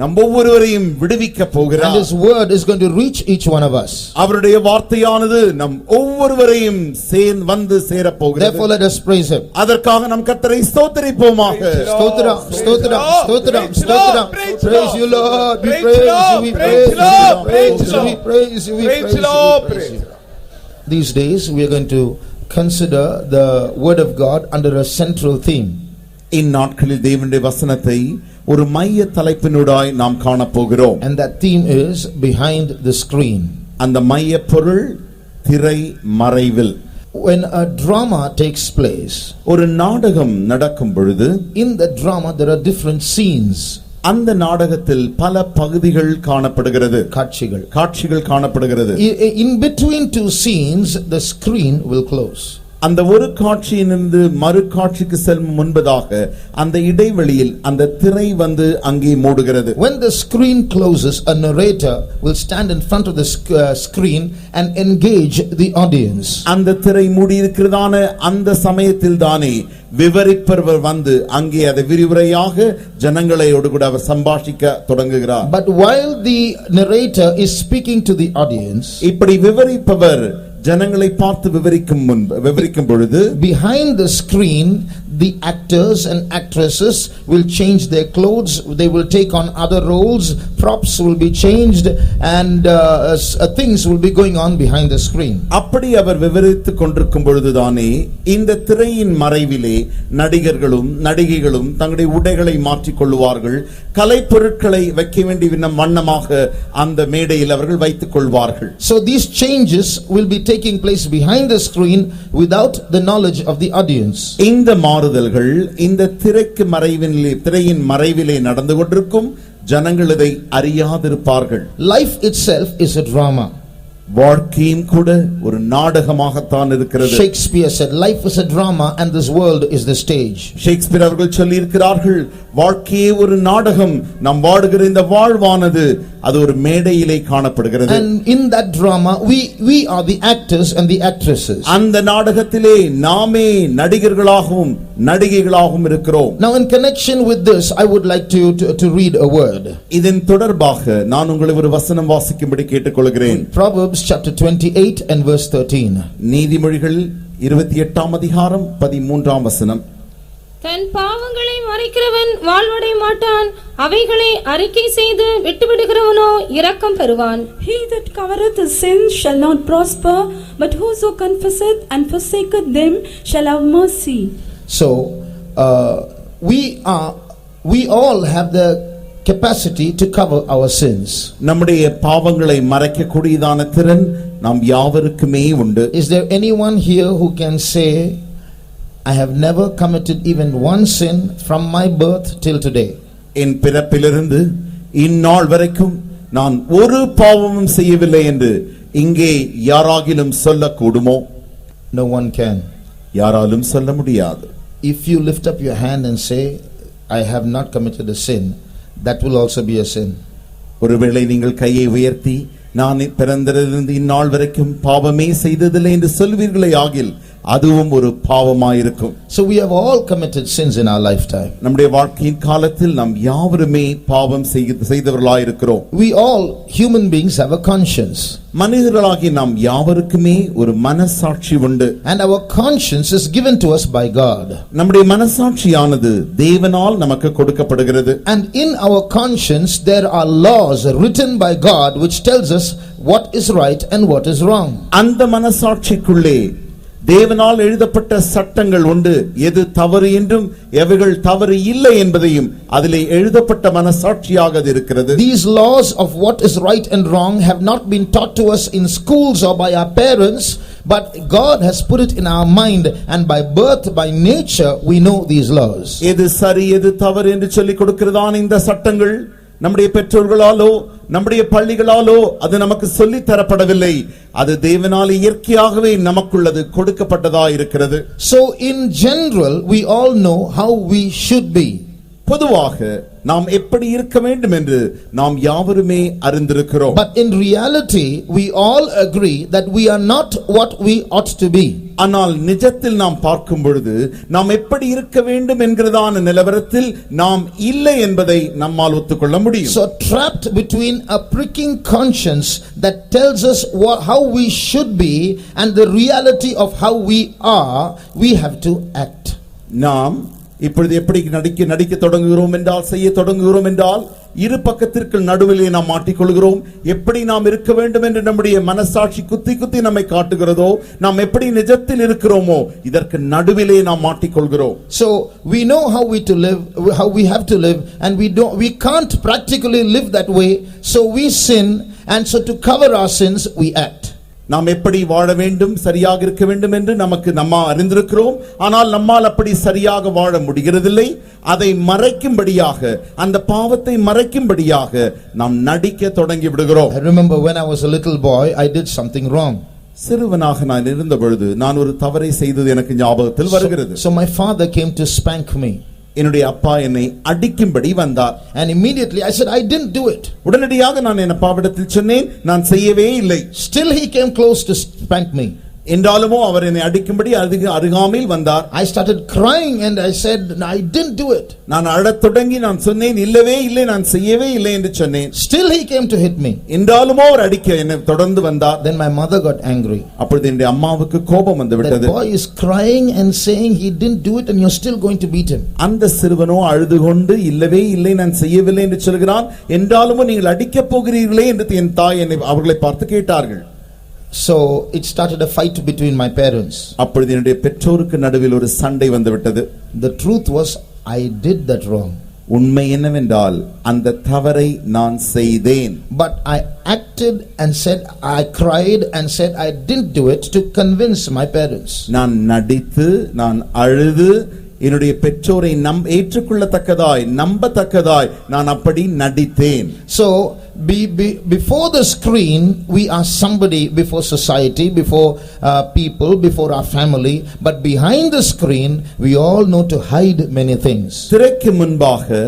நம் ஒவ்வொருவரையும் விடுவிக்க and போகிறார். his word is going to reach each one of us. அவருடைய வார்த்தையானது நம் ஒவ்வொருவரையும் வந்து சேர போகிறது. Therefore let us praise him. அதற்காக நம் கர்த்தரை ஸ்தோத்திரிப்போமாக. ஸ்தோத்திரம் ஸ்தோத்திரம் ஸ்தோத்திரம் ஸ்தோத்திரம். Praise you Lord, we praise you, we praise you, we praise you, we praise you, we praise you. These days we are going to consider the word of God under a central theme. இந்நாட்களில் தேவனுடைய வசனத்தை ஒரு மைய தலைப்பினூடாய் நாம் காண போகிறோம். And that theme is behind the screen. அந்த மைய பொருள் திரை மறைவில். When a drama takes place, ஒரு நாடகம் நடக்கும் பொழுது in the drama there are different scenes. அந்த நாடகத்தில் பல பகுதிகள் காணப்படுகிறது. காட்சிகள் காணப்படுகிறது. In between two scenes the screen will close. அந்த ஒரு காட்சியிலிருந்து மறு காட்சிக்கு செல்லும் முன்பதாக அந்த இடைவெளியில் அந்த திரை அங்கே மூடுகிறது. When the screen closes, a narrator will stand in front of the screen and engage the audience. அந்த திரை மூடி இருக்கிறதான அந்த சமயத்தில் தானே விவரிப்பவர் அங்கே அதை விரிவுரையாக ஜனங்களோடு கூட அவர் சம்பாஷிக்க தொடங்குகிறார். But while the narrator is speaking to the audience, இப்படி விவரிப்பவர் ஜனங்களை பார்த்து விவரிக்கும் பொழுது behind the screen the actors and actresses will change their clothes, they will take on other roles, props will be changed, and things will be going on behind the screen. அப்படி அவர் விவரித்துக் கொண்டிருக்கும் பொழுதுதானே இந்த திரையின் மறைவிலே நடிகர்களும் நடிகைகளும் தங்களுடைய உடைகளை மாற்றிக் கொள்வார்கள். கலைப்பொருட்களை வைக்க வேண்டிய வண்ணமாக அந்த மேடையில் அவர்கள் வைத்துக் கொள்வார்கள். So these changes will be taking place behind the screen without the knowledge of the audience. இந்த மாறுதல்கள் இந்த திரையின் மறைவிலே நடந்து கொண்டிருக்கும். ஜனங்கள் இதை அறியாதிருப்பார்கள். Life itself is a drama. வாழ்க்கையும் கூட ஒரு நாடகமாகத்தான் இருக்கிறது. Shakespeare said life is a drama and this world is the stage. Shakespeare அவர்கள் சொல்லி இருக்கிறார்கள், வாழ்க்கையே ஒரு நாடகம், நாம் வாடுகிற இந்த வாழ்வானது அது ஒரு மேடையிலே காணப்படுகிறது. And in that drama we are the actors and the actresses. அந்த நாடகத்திலே நாமே நடிகர்களாகவும் நடிகைகளாகவும் இருக்கிறோம். Now in connection with this I would like to read a word. இதன் தொடர்பாக நான் உங்களை ஒரு வசனம் வாசிக்கும்படி கேட்டுக்கொள்கிறேன். Proverbs chapter 28 and verse 13. நீதிமொழிகள் 28ஆம் அதிகாரம் 13ஆம் வசனம். தன் பாவங்களை மறைக்கிறவன் வாழ்வடைய மாட்டான், அவைகளை அறிக்கை செய்து விட்டுவிடுகிறவனோ இரக்கம் பெறுவான். He that covereth his sins shall not prosper, but whoso confesseth and forsaketh them shall have mercy. So we all have the capacity to cover our sins. நம்முடைய பாவங்களை மறைக்க கூடியதான திறன் நாம் யாவருக்குமே உண்டு. Is there anyone here who can say, I have never committed even one sin from my birth till today? என் பிறப்பிலிருந்து இந்நாள் வரைக்கும் நான் ஒரு பாவமும் செய்யவில்லை என்று இங்கே யாராகிலும் சொல்லக்கூடுமோ? No one can. யாராலும் சொல்ல முடியாது. If you lift up your hand and say, I have not committed a sin, that will also be a sin. ஒருவேளை நீங்கள் கையை உயர்த்தி நான் பிறந்ததிலிருந்து இந்நாள் வரைக்கும் பாவமே செய்ததில்லை என்று சொல்வீர்களே ஆகில் அதுவும் ஒரு பாவமாயிருக்கும். So we have all committed sins in our lifetime. நம்முடைய வாழ்க்கையின் காலத்தில் நாம் யாவருமே பாவம் செய்தவர்களாயிருக்கிறோம். We all human beings have a conscience. மனிதர்களாகி நாம் யாவருக்குமே ஒரு மனசாட்சி உண்டு. And our conscience is given to us by God. நம்முடைய மனசாட்சியானது தேவனால் நமக்கு கொடுக்கப்படுகிறது. And in our conscience there are laws written by God which tells us what is right and what is wrong. அந்த மனசாட்சிக்குள்ளே தேவனால் எழுதப்பட்ட சட்டங்கள் உண்டு. எது தவறு என்றும் எவைகள் தவறு இல்லை என்பதையும் அதிலே எழுதப்பட்ட மனசாட்சியாக இருக்கிறது. These laws of what is right and wrong have not been taught to us in schools or by our parents, but God has put it in our mind, and by birth, by nature, we know these laws. எது சரி எது தவறு என்று சொல்லிக் கொடுக்கிறதான இந்த சட்டங்கள் நம்முடைய பெற்றோர்களாலோ நம்முடைய பள்ளிகளாலோ அது நமக்கு சொல்லித் தரப்படவில்லை. அது தேவனால் இயற்கையாகவே நமக்குள்ளது கொடுக்கப்பட்டதா இருக்கிறது. So in general we all know how we should be. பொதுவாக நாம் எப்படி இருக்க வேண்டும் என்று நாம் யாவருமே அறிந்திருக்கிறோம். But in reality, we all agree that we are not what we ought to be. ஆனால் நிஜத்தில் நாம் பார்க்கும் பொழுது நாம் எப்படி இருக்க வேண்டும் என்கிறதான நிலவரத்தில் நாம் இல்லை என்பதை நம்மால் ஒத்துக்கொள்ள முடியும். So trapped between a pricking conscience that tells us how we should be and the reality of how we are, we have to act. நாம் இப்பொழுது எப்படி நடிக்க தொடங்குகிறோம் என்றால், செய்ய தொடங்குகிறோம் என்றால், இரு பக்கத்திற்கு நடுவிலே நாம் மாட்டிக்கொள்கிறோம். எப்படி நாம் இருக்க வேண்டும் என்று நம்முடைய மனசாட்சி குத்தி நம்மை காட்டுகிறதோ, நாம் எப்படி நிஜத்தில் இருக்கிறோமோ இதற்கு நடுவிலே நாம் மாட்டிக்கொள்கிறோம். So we know how we have to live, and we can't practically live that way, so we sin, and so to cover our sins we act. நாம் எப்படி வாழ வேண்டும், சரியாக இருக்க வேண்டும் என்று நம்ம அறிந்திருக்கிறோம். ஆனால் நம்மால் அப்படி சரியாக வாழ முடிகிறதில்லை. அதை மறைக்கும்படியாக, அந்த பாவத்தை மறைக்கும்படியாக நாம் நடிக்க தொடங்கி விடுகிறோம். I remember when I was a little boy, I did something wrong. சிறுவனாக நான் இருந்த பொழுது நான் ஒரு தவறை செய்தது எனக்கு ஞாபகத்தில் வருகிறது. So my father came to spank me. என்னுடைய அப்பா என்னை அடிக்கும்படி வந்தார். And immediately I said, I didn't do it. உடனடியாக நான் என் அப்பாவிடத்தில் சொன்னேன், நான் செய்யவே இல்லை. Still he came close to spank me. என்றாலுமோ அவர் என்னை அடிக்கும்படி அருகாமையில் வந்தார். I started crying and I said, I didn't do it. நான் அழத் தொடங்கி நான் சொன்னேன், இல்லவே இல்லை, நான் செய்யவே இல்லை என்று சொன்னேன். Still he came to hit me. என்றாலுமோ அவர் அடிக்க என்னை தொடர்ந்து வந்தார். Then my mother got angry. அப்பொழுது என்னுடைய அம்மாவுக்கு கோபம் வந்து விட்டது. The boy is crying and saying he didn't do it and you're still going to beat him. அந்த சிறுவனோ அழுது கொண்டு இல்லவே இல்லை, நான் செய்யவில்லை என்று சொல்கிறான். என்றாலுமோ நீங்கள் அடிக்க போகிறீர்களே என்று என் தாய் என்னை அவர்களை பார்த்து கேட்டார்கள். So it started a fight between my parents. அப்பொழுது என்னுடைய பெற்றோருக்கு நடுவில் ஒரு சண்டை வந்து விட்டது. The truth was I did that wrong. உண்மை என்னவென்றால் அந்த தவறை நான் செய்தேன். But I acted and said, I cried and said I didn't do it to convince my parents. நான் நடித்து, நான் அழுது, என்னுடைய பெற்றோரை ஏற்றுக்கொள்ளத்தக்கதாய், நம்பத்தக்கதாய் நான் அப்படி நடித்தேன். So before the screen we are somebody before society, before people, before our family, but behind the screen we all know to hide many things. திரைக்கு முன்பாக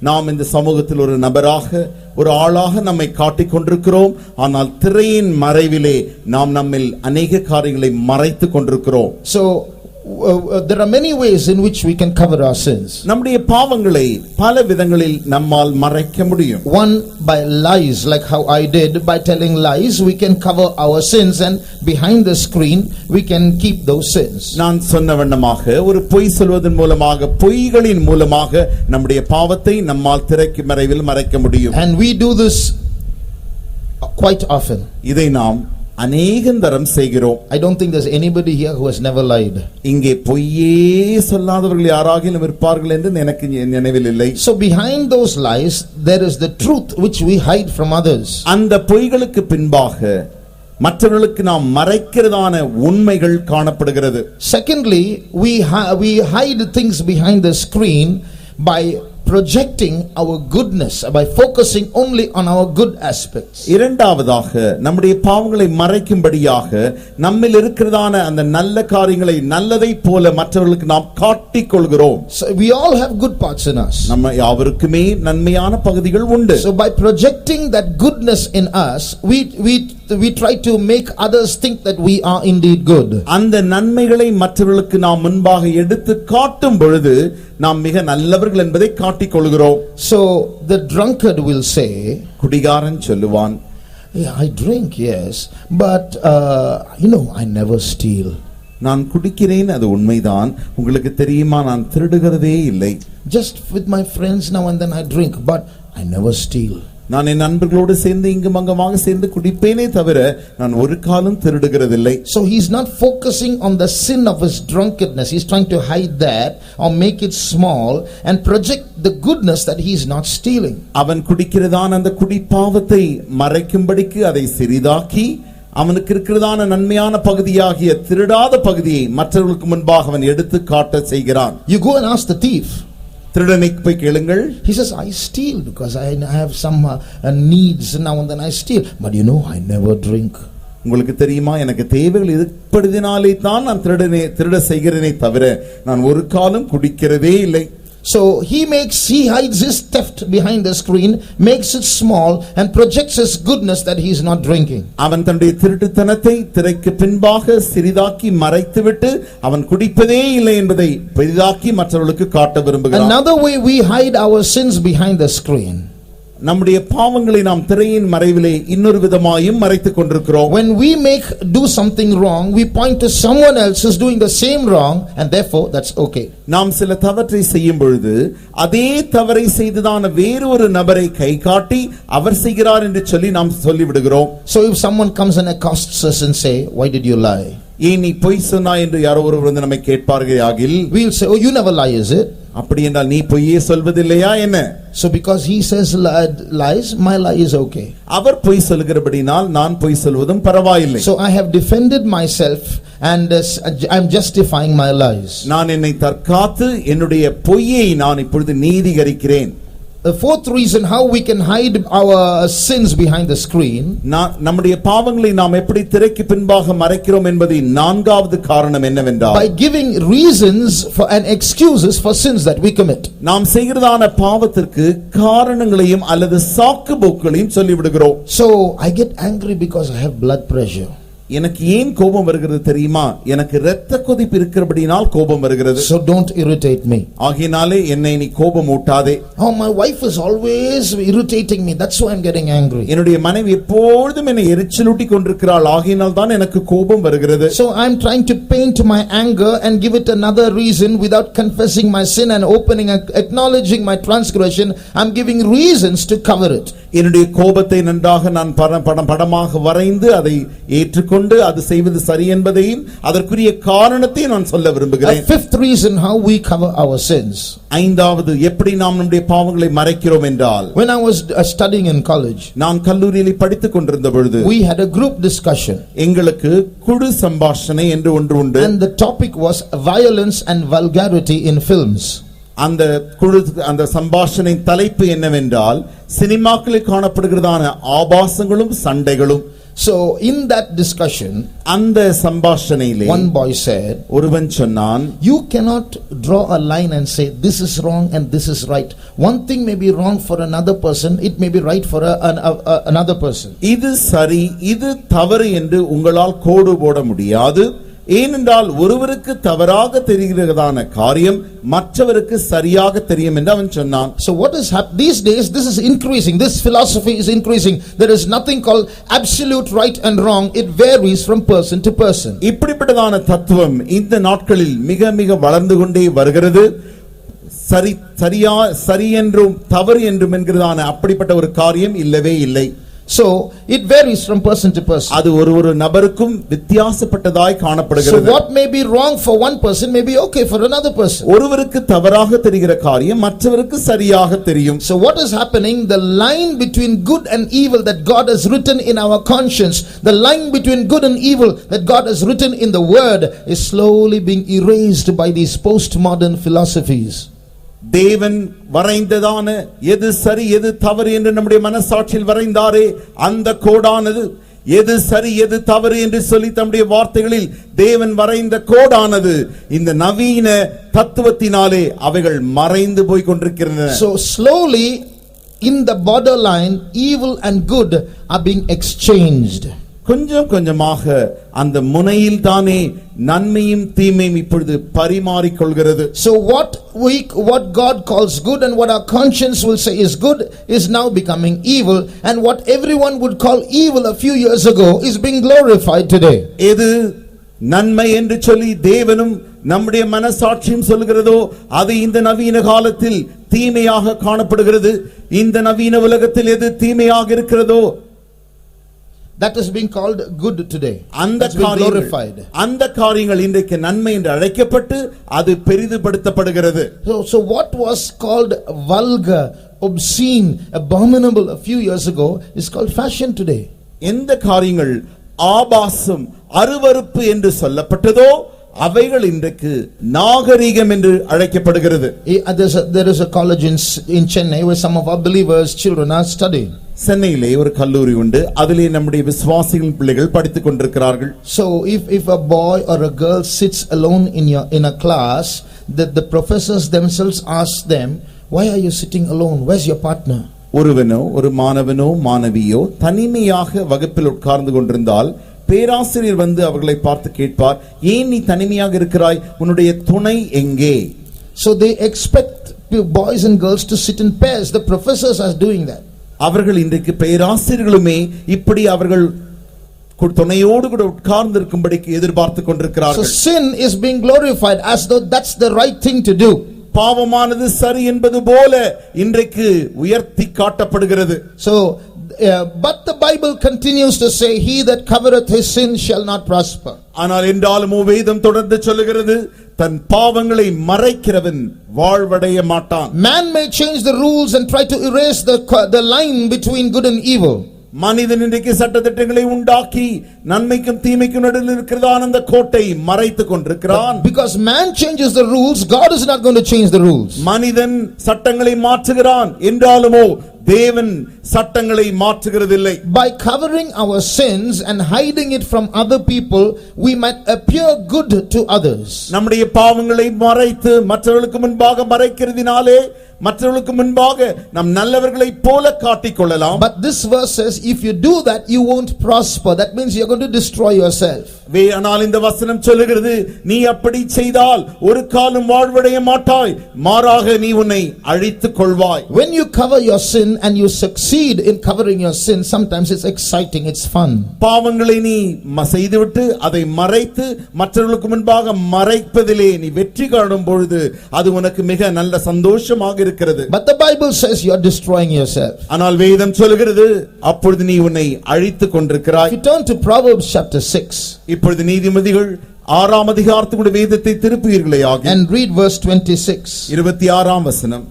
நாம் இந்த சமூகத்தில் ஒரு நபராக, ஒரு ஆளாக நம்மை காட்டிக் கொண்டிருக்கிறோம். ஆனால் திரையின் மறைவிலே நாம் நம்மில் அநேக காரியங்களை மறைத்துக் கொண்டிருக்கிறோம். So there are many ways in which we can cover our sins. நம்முடைய பாவங்களை பல விதங்களில் நம்மால் மறைக்க முடியும். One, by lies, like how I did. By telling lies we can cover our sins, and behind the screen we can keep those sins. நான் சொன்ன வண்ணமாக ஒரு பொய் சொல்வதன் மூலமாக, பொய்களின் மூலமாக நம்முடைய பாவத்தை நம்மால் திரைக்கு மறைவில் மறைக்க முடியும். And we do this quite often. இதை நாம் அநேகந்தரம் செய்கிறோம். I don't think there's anybody here who has never lied. இங்கே பொய்யே சொல்லாதவர்கள் யாராகிலும் இருப்பார்கள் என்று எனக்கு நினைவில் இல்லை. So behind those lies there is the truth which we hide from others. அந்த பொய்களுக்கு பின்பாக மற்றவர்களுக்கு நாம் மறைக்கிறதான உண்மைகள் காணப்படுகிறது. Secondly, we hide things behind the screen by projecting our goodness, by focusing only on our good aspects. இரண்டாவதாக நம்முடைய பாவங்களை மறைக்கும்படியாக நம்மில் இருக்கிறதான அந்த நல்ல காரியங்களை நல்லதை போல மற்றவர்களுக்கு நாம் காட்டிக் கொள்கிறோம். So we all have good parts in us. நம்ம யாவருக்குமே நன்மையான பகுதிகள் உண்டு. So by projecting that goodness in us, we try to make others think that we are indeed good. அந்த நன்மைகளை மற்றவர்களுக்கு நாம் முன்பாக எடுத்து காட்டும் பொழுது நாம் மிக நல்லவர்கள் என்பதை காட்டிக் கொள்கிறோம். So the drunkard will say, குடிகாரன் சொல்லுவான், I drink, yes, but I never steal. நான் குடிக்கிறேன், அது உண்மைதான், உங்களுக்கு தெரியுமா நான் திருடுகிறதே இல்லை. Just with my friends now and then I drink, but I never steal. நான் என் நண்பர்களோடு சேர்ந்து இங்கும் அங்கமாக சேர்ந்து குடிப்பேனே தவிர நான் ஒரு காலம் திருடுகிறதில்லை. So he's not focusing on the sin of his drunkenness. He's trying to hide that or make it small and project the goodness that he is not stealing. அவன் குடிக்கிறதான அந்த குடிப்பாவத்தை மறைக்கும்படிக்கு அதை சிறிதாக்கி அவனுக்கு இருக்கிறதான நன்மையான பகுதியாகிய திருடாத பகுதியை மற்றவர்களுக்கு முன்பாக அவன் எடுத்து காட்ட செய்கிறான். You go and ask the thief. திருடனை போய் கேளுங்கள். He says, I steal because I have some needs now and then I steal, but I never drink. உங்களுக்கு தெரியுமா, எனக்கு தேவைகள் இருப்பதினாலே தான் நான் திருட செய்கிறேனே தவிர நான் ஒரு காலம் குடிக்கிறதே இல்லை. So he hides his theft behind the screen, makes it small and projects his goodness that he is not drinking. அவன் தன்னுடைய திருட்டுத்தனத்தை திரைக்கு பின்பாக சிறிதாக்கி மறைத்துவிட்டு அவன் குடிப்பதே இல்லை என்பதை பெரிதாக்கி மற்றவர்களுக்கு காட்ட விரும்புகிறான். Another way we hide our sins behind the screen. நம்முடைய பாவங்களை நாம் திரையின் மறைவிலே இன்னொரு விதமாயும் மறைத்துக் கொண்டிருக்கிறோம். When we do something wrong, we point to someone else who's doing the same wrong, and therefore that's okay. நாம் சில தவற்றை செய்யும் பொழுது அதே தவறை செய்ததான வேறொரு நபரை கை காட்டி அவர் செய்கிறார் என்று சொல்லி நாம் சொல்லிவிடுகிறோம். So if someone comes and accosts us and say, why did you lie? ஏன் நீ பொய் சொன்னாய் என்று யாரோ ஒருவர் வந்து நம்மை கேட்பார்களாகில், we'll say, oh, you never lie, is it? அப்படி என்றால் நீ பொய்யே சொல்வதில்லையா என்ன? So because he says lies, my lie is okay. அவர் பொய் சொல்கிறபடினால் நான் பொய் சொல்வதும் பரவாயில்லை. So I have defended myself and I'm justifying my lies. நான் என்னை தற்காத்து என்னுடைய பொய்யை நான் இப்பொழுது நீதிகரிக்கிறேன். The fourth reason how we can hide our sins behind the screen, நம்முடைய பாவங்களை நாம் எப்படி திரைக்கு பின்பாக மறைக்கிறோம் என்பதின் நான்காவது காரணம் என்னவென்றால், by giving reasons for and excuses for sins that we commit. நாம் செய்கிறதான பாவத்திற்கு காரணங்களையும் அல்லது சாக்குப்போக்குகளையும் சொல்லிவிடுகிறோம். So I get angry because I have blood pressure. எனக்கு ஏன் கோபம் வருகிறது தெரியுமா? எனக்கு இரத்த கொதிப்பு இருக்கிறபடியால் கோபம் வருகிறது. So don't irritate me. ஆகையாலே என்னை நீ கோபம் ஊட்டாதே. Oh, my wife is always irritating me, that's why I'm getting angry. என்னுடைய மனைவி எப்பொழுதும் என்னை எரிச்சலூட்டி கொண்டிருக்கிறாள், ஆகையால் தான் எனக்கு கோபம் வருகிறது. So I'm trying to paint my anger and give it another reason without confessing my sin and acknowledging my transgression. I'm giving reasons to cover it. என்னுடைய கோபத்தை நன்றாக நான் படமாக வரைந்து அதை ஏற்றுக்கொண்டு அது செய்வது சரி என்பதையும் அதற்குரிய காரணத்தையும் நான் சொல்ல விரும்புகிறேன். A fifth reason how we cover our sins. ஐந்தாவது எப்படி நாம் நம்முடைய பாவங்களை மறைக்கிறோம் என்றால், when I was studying in college, நான் கல்லூரியில் படித்துக் கொண்டிருந்த பொழுது we had a group discussion. எங்களுக்கு குழு சம்பாஷணை என்று ஒன்று உண்டு. And the topic was violence and vulgarity in films. அந்த சம்பாஷணை தலைப்பு என்னவென்றால், சினிமாக்களில் காணப்படுகிறதான ஆபாசங்களும் சண்டைகளும். So in that discussion, அந்த சம்பாஷணையிலே one boy said, ஒருவன் சொன்னான், you cannot draw a line and say this is wrong and this is right. One thing may be wrong for another person, it may be right for another person. இது சரி இது தவறு என்று உங்களால் கோடு போட முடியாது. ஏனென்றால் ஒருவருக்கு தவறாக தெரிகிறதான காரியம் மற்றவருக்கு சரியாக தெரியும் என்று அவன் சொன்னான். So what is happening these days, this is increasing, this philosophy is increasing. There is nothing called absolute right and wrong, it varies from person to person. இப்படிப்பட்டதான தத்துவம் இந்த நாட்களில் மிக மிக வளர்ந்து கொண்டே வருகிறது. சரி என்றும் தவறு என்றும் என்கிறதான அப்படிப்பட்ட ஒரு காரியம் இல்லவே இல்லை. So it varies from person to person. அது ஒரு நபருக்கும் வித்தியாசப்பட்டதாய் காணப்படுகிறது. So what may be wrong for one person may be okay for another person. ஒருவருக்கு தவறாக தெரிகிற காரியம் மற்றவருக்கு சரியாக தெரியும். So what is happening? The line between good and evil that God has written in our conscience, the line between good and evil that God has written in the word is slowly being erased by these postmodern philosophies. தேவன் வரைந்ததான எது சரி எது தவறு என்று நம்முடைய மனசாட்சியில் வரைந்தாரே அந்த கோடானது, எது சரி எது தவறு என்று சொல்லி தம்முடைய வார்த்தைகளில் தேவன் வரைந்த கோடானது இந்த நவீன தத்துவத்தினாலே அவைகள் மறைந்து போய் கொண்டிருக்கின்றன. So slowly in the borderline evil and good are being exchanged. கொஞ்சம் கொஞ்சமாக அந்த முனையில் தானே நன்மையும் தீமையும் இப்பொழுது பரிமாறிக்கொள்கிறது. So what God calls good and what our conscience will say is good is now becoming evil, and what everyone would call evil a few years ago is being glorified today. எது நன்மை என்று சொல்லி தேவனும் நம்முடைய மனசாட்சியும் சொல்கிறதோ அது இந்த நவீன காலத்தில் தீமையாக காணப்படுகிறது. இந்த நவீன உலகத்தில் எது தீமையாக இருக்கிறதோ that is being called good today. That's being glorified. அந்த காரியங்கள் இன்றைக்கு நன்மை என்று அழைக்கப்பட்டு அது பெரிதுபடுத்தப்படுகிறது. So what was called vulgar, obscene, abominable a few years ago is called fashion today. எந்த காரியங்கள் ஆபாசம் அருவருப்பு என்று சொல்லப்பட்டதோ அவைகள் இன்றைக்கு நாகரிகம் என்று அழைக்கப்படுகிறது. There is a college in Chennai where some of our believers children are studying. சென்னையிலே ஒரு கல்லூரி உண்டு, அதிலே நம்முடைய விசுவாசிகளின் பிள்ளைகள் படித்துக் கொண்டிருக்கிறார்கள். So if a boy or a girl sits alone in a class, the professors themselves asked them, why are you sitting alone? Where's your partner? ஒருவனோ ஒரு மாணவனோ மாணவியோ தனிமையாக வகுப்பில் உட்கார்ந்து கொண்டிருந்தால் பேராசிரியர் வந்து அவர்களை பார்த்து கேட்பார், ஏன் நீ தனிமையாக இருக்கிறாய், உன்னுடைய துணை எங்கே? So they expect boys and girls to sit in pairs. The professors are doing that. அவர்கள் இன்றைக்கு பேராசிரியர்களுமே இப்படி அவர்கள் துணையோடு கூட உட்கார்ந்து இருக்கும்படிக்கு எதிர்பார்த்து So கொண்டிருக்கிறார்கள். sin is being glorified as though that's the right thing to do. பாவமானது சரி என்பது போல இன்றைக்கு உயர்த்தி காட்டப்படுகிறது. So but the Bible continues to say, he that covereth his sin shall not prosper. ஆனால் என்றாலும் வேதம் தொடர்ந்து சொல்லுகிறது, தன் பாவங்களை மறைக்கிறவன் வாழ்வடைய மாட்டான். Man may change the rules and try to erase the line between good and evil. மனிதன் இன்றைக்கு சட்டதிட்டங்களை உண்டாக்கி நன்மைக்கும் தீமைக்கும் நடுவில் இருக்கிறதான அந்த கோட்டை மறைத்துக் கொண்டிருக்கிறான். Because man changes the rules, God is not going to change the rules. மனிதன் சட்டங்களை மாற்றுகிறான் என்றாலுமோ தேவன் சட்டங்களை மாற்றுகிறதில்லை. By covering our sins and hiding it from other people, we might appear good to others. நம்முடைய பாவங்களை மறைத்து மற்றவர்களுக்கு முன்பாக மறைக்கிறதினாலே மற்றவர்களுக்கு முன்பாக நாம் நல்லவர்களை போல காட்டிக்கொள்ளலாம். But this verse says, if you do that, you won't prosper. That means you're going to destroy yourself. ஆனால் இந்த வசனம் சொல்லுகிறது, நீ அப்படி செய்தால் ஒரு காலம் வாழ்வடைய மாட்டாய், மாறாக நீ உன்னை அழித்துக் கொள்வாய். When you cover your sin and you succeed in covering your sin, sometimes it's exciting, it's fun. பாவங்களை நீ செய்துவிட்டு அதை மறைத்து மற்றவர்களுக்கு முன்பாக மறைப்பதிலே நீ வெற்றி காணும் பொழுது அது உனக்கு மிக நல்ல சந்தோஷமாக இருக்கிறது. But the Bible says you are destroying yourself. ஆனால் வேதம் சொல்லுகிறது, அப்பொழுது நீ உன்னை அழித்துக் கொண்டிருக்கிறாய். If you turn to Proverbs chapter 6, இப்பொழுது நீதிமொழிகள் 6ஆம் அதிகாரத்துடைய வேதத்தை திருப்புவீர்களே ஆக and read verse 26. 26ஆம் வசனம்.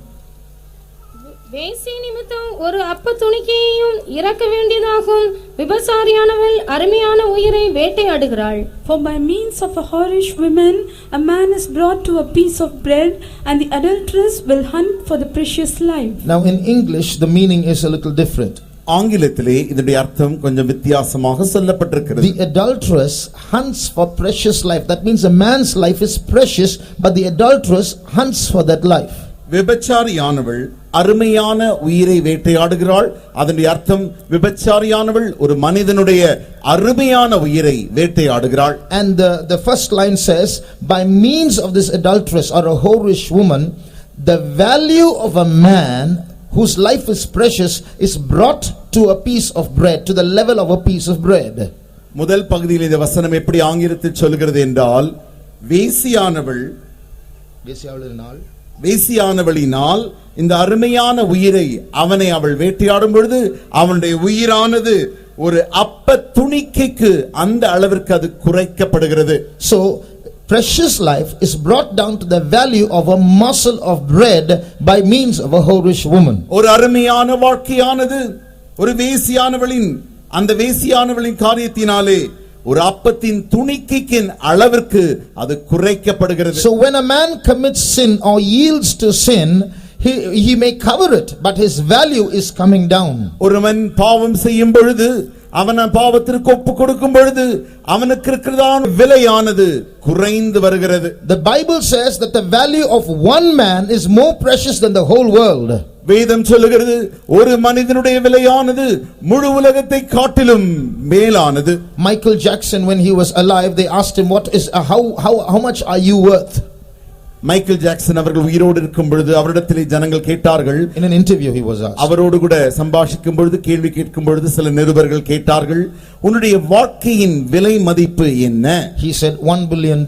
வேசி நிமித்தம் ஒரு அப்ப துணிக்கையையும் இறக்க வேண்டியதாகும், விபசாரியானவள் அருமையான உயிரை வேட்டையாடுகிறாள். For by means of a whorish woman a man is brought to a piece of bread, and the adulteress will hunt for the precious life. Now in English the meaning is a little different. ஆங்கிலத்திலே இதனுடைய அர்த்தம் கொஞ்சம் வித்தியாசமாக சொல்லப்பட்டிருக்கிறது. The adulteress hunts for precious life. That means a man's life is precious, but the adulteress hunts for that life. விபச்சாரியானவள் அருமையான உயிரை வேட்டையாடுகிறாள். அதனுடைய அர்த்தம் விபச்சாரியானவள் ஒரு மனிதனுடைய அருமையான உயிரை வேட்டையாடுகிறாள். And the first line says, by means of this adulteress or a whorish woman, the value of a man whose life is precious is brought to a piece of bread, to the level of a piece of bread. முதல் பகுதியில் இந்த வசனம் எப்படி ஆங்கிலத்தில் சொல்கிறது என்றால், வேசியானவளினால் இந்த அருமையான உயிரை அவள் வேட்டையாடும் பொழுது அவனுடைய உயிரானது ஒரு அப்ப துணிக்கைக்கு அந்த அளவிற்கு அது குறைக்கப்படுகிறது. So precious life is brought down to the value of a morsel of bread by means of a whorish woman. ஒரு அருமையான வாழ்க்கையானது ஒரு வேசியானவளின் அந்த வேசியானவளின் காரியத்தினாலே ஒரு அப்பத்தின் துணிக்கையின் அளவிற்கு அது குறைக்கப்படுகிறது. So when a man commits sin or yields to sin, he may cover it, but his value is coming down. ஒருவன் பாவம் செய்யும் பொழுது அவன் பாவத்திற்கு ஒப்பு கொடுக்கும் பொழுது அவனுக்கு இருக்கிறதான விலையானது குறைந்து வருகிறது. The Bible says that the value of one man is more precious than the whole world. வேதம் சொல்லுகிறது, ஒரு மனிதனுடைய விலையானது முழு உலகத்தை காட்டிலும் மேலானது. Michael Jackson, when he was alive, they asked him, what is how much are you worth? Michael Jackson அவர்கள் உயிரோடு இருக்கும் பொழுது அவரிடத்திலே ஜனங்கள் கேட்டார்கள். In an interview he was asked. அவரோடு கூட சம்பாஷிக்கும் பொழுது கேள்வி கேட்கும் பொழுது சில நிருபர்கள் கேட்டார்கள், உன்னுடைய வாழ்க்கையின் விலை மதிப்பு என்ன? He said $1 billion.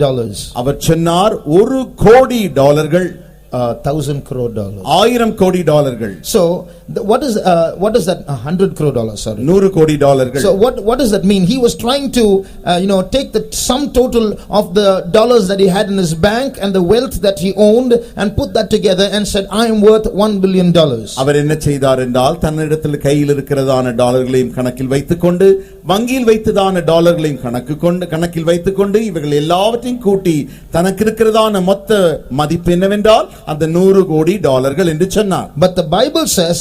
அவர் சொன்னார், $1,000,00,000. $1,000 crore. $1,000 கோடி. So what is that? $100 crore. Sorry, $100 கோடி. So what does that mean? He was trying to take the sum total of the dollars that he had in his bank and the wealth that he owned and put that together and said, I am worth $1 billion. அவர் என்ன செய்தார் என்றால், தன்னிடத்தில் கையில் இருக்கிறதான டாலர்களையும் கணக்கில் வைத்துக்கொண்டு வங்கியில் வைத்ததான டாலர்களையும் கணக்கில் வைத்துக்கொண்டு இவர்கள் எல்லாவற்றையும் கூட்டி தனக்கு இருக்கிறதான மொத்த மதிப்பு என்னவென்றால் அந்த $100 கோடி என்று சொன்னார். But the Bible says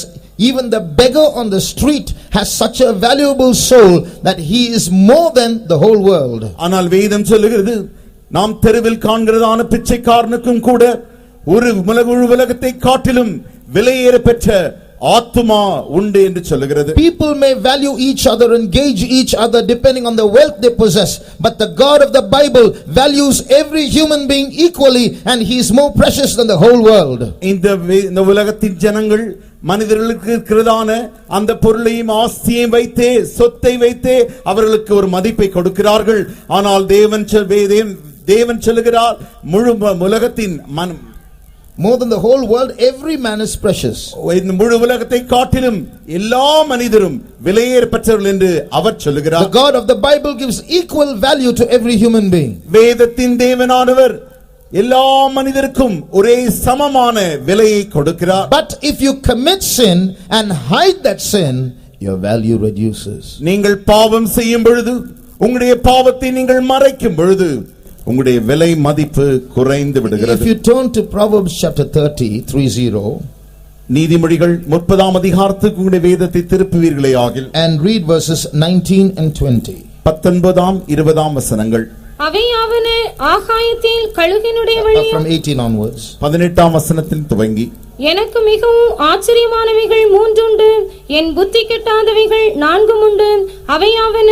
even the beggar on the street has such a valuable soul that he is more than the whole world. ஆனால் வேதம் சொல்லுகிறது, நாம் தெருவில் காண்கிறதான பிச்சைக்காரனுக்கும் கூட ஒரு உலகத்தை காட்டிலும் விலையேற பெற்ற ஆத்துமா உண்டு என்று சொல்லுகிறது. People may value each other and gauge each other depending on the wealth they possess, but the God of the Bible values every human being equally, and he is more precious than the whole world. இந்த உலகத்தின் ஜனங்கள் மனிதர்களுக்கு இருக்கிறதான அந்த பொருளையும் ஆஸ்தியையும் வைத்தே சொத்தை வைத்தே அவர்களுக்கு ஒரு மதிப்பை கொடுக்கிறார்கள். ஆனால் தேவன் சொல்லுகிறார் முழு உலகத்தின் more than the whole world, every man is precious. இந்த முழு உலகத்தை காட்டிலும் எல்லா மனிதரும் விலையேறப்பட்டவர்கள் என்று அவர் சொல்லுகிறார். The God of the Bible gives equal value to every human being. வேதத்தின் தேவனானவர் எல்லா மனிதருக்கும் ஒரே சமமான விலையை கொடுக்கிறார். But if you commit sin and hide that sin, your value reduces. நீங்கள் பாவம் செய்யும் பொழுது உங்களுடைய பாவத்தை நீங்கள் மறைக்கும் பொழுது உங்களுடைய விலை மதிப்பு குறைந்து விடுகிறது. If you turn to Proverbs chapter 30:30, நீதிமொழிகள் 30ஆம் அதிகாரத்துக்கு உங்களுடைய வேதத்தை திருப்புவீர்களே ஆகில், and read verses 19 and 20. 19ஆம் 20ஆம் வசனங்கள். அவையாவன ஆகாயத்தில் கழுகினுடைய வழியும், from 18 onwards. 18ஆம் வசனத்தில் துவங்கி, எனக்கு மிகவும் ஆச்சரியமானவைகள் மூன்றுண்டு, என் புத்தி கெட்டாதவைகள் நான்கும் உண்டு. அவையாவன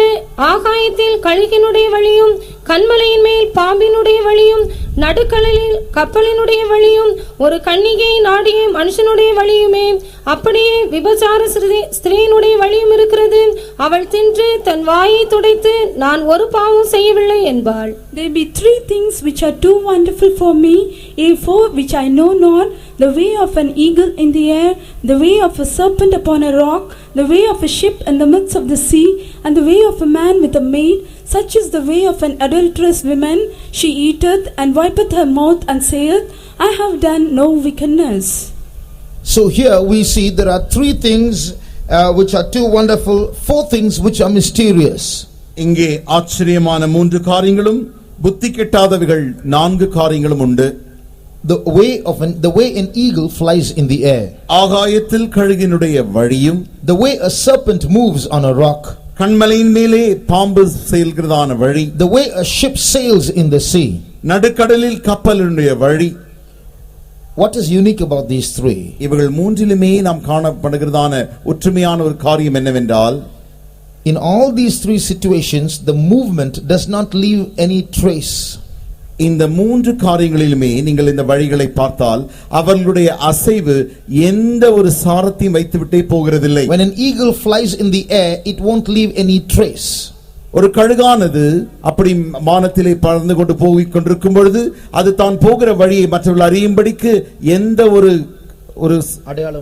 ஆகாயத்தில் கழுகினுடைய வழியும், கன்மலையின் மேல் பாம்பினுடைய வழியும், நடுக்கடலில் கப்பலினுடைய வழியும், ஒரு கன்னிகை நாடிய மனுஷனுடைய வழியுமே. அப்படியே விபசார ஸ்திரீனுடைய வழியும் இருக்கிறது. அவள் தின்று தன் வாயை துடைத்து நான் ஒரு பாவம் செய்யவில்லை என்பாள். There be three things which are too wonderful for me, for which I know not: the way of an eagle in the air, the way of a serpent upon a rock, the way of a ship in the midst of the sea, and the way of a man with a maid. Such is the way of an adulterous woman. She eateth and wipeth her mouth and saith, I have done no wickedness. So here we see there are three things which are too wonderful, four things which are mysterious. இங்கே ஆச்சரியமான மூன்று காரியங்களும் புத்தி கெட்டாதவைகள் நான்கு காரியங்களும் உண்டு. The way an eagle flies in the air, ஆகாயத்தில் கழுகினுடைய வழியும், the way a serpent moves on a rock, கன்மலையின் மேலே பாம்பு செல்கிறதான வழி, the way a ship sails in the sea, நடுக்கடலில் கப்பலினுடைய வழி. What is unique about these three? இவர்கள் மூன்றிலுமே நாம் காணப்படுகிறதான ஒற்றுமையான ஒரு காரியம் என்னவென்றால், in all these three situations the movement does not leave any trace. இந்த மூன்று காரியங்களிலுமே நீங்கள் இந்த வழிகளை பார்த்தால் அவர்களுடைய அசைவு எந்த ஒரு சாரத்தையும் வைத்துவிட்டே போகிறதில்லை. When an eagle flies in the air, it won't leave any trace. ஒரு கழுகானது அப்படி வானத்திலே பறந்து கொண்டு போய் கொண்டிருக்கும் பொழுது அது தான் போகிற வழியை மற்றவர்கள் அறியும்படிக்கு எந்த ஒரு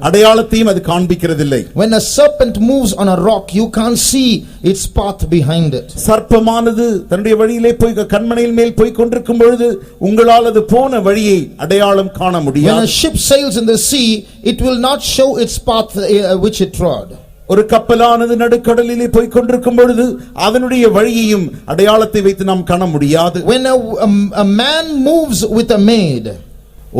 அடையாளத்தையும் அது காண்பிக்கிறதில்லை. When a serpent moves on a rock, you can't see its path behind it. சர்ப்பமானது தன்னுடைய வழியிலே போய் கன்மலையின் மேல் போய் கொண்டிருக்கும் பொழுது உங்களால் அது போன வழியை அடையாளம் காண முடியாது. When a ship sails in the sea, it will not show its path which it trod. ஒரு கப்பலானது நடுக்கடலிலே போய் கொண்டிருக்கும் பொழுது அதனுடைய வழியையும் அடையாளத்தை வைத்து நாம் காண முடியாது. When a man moves with a maid,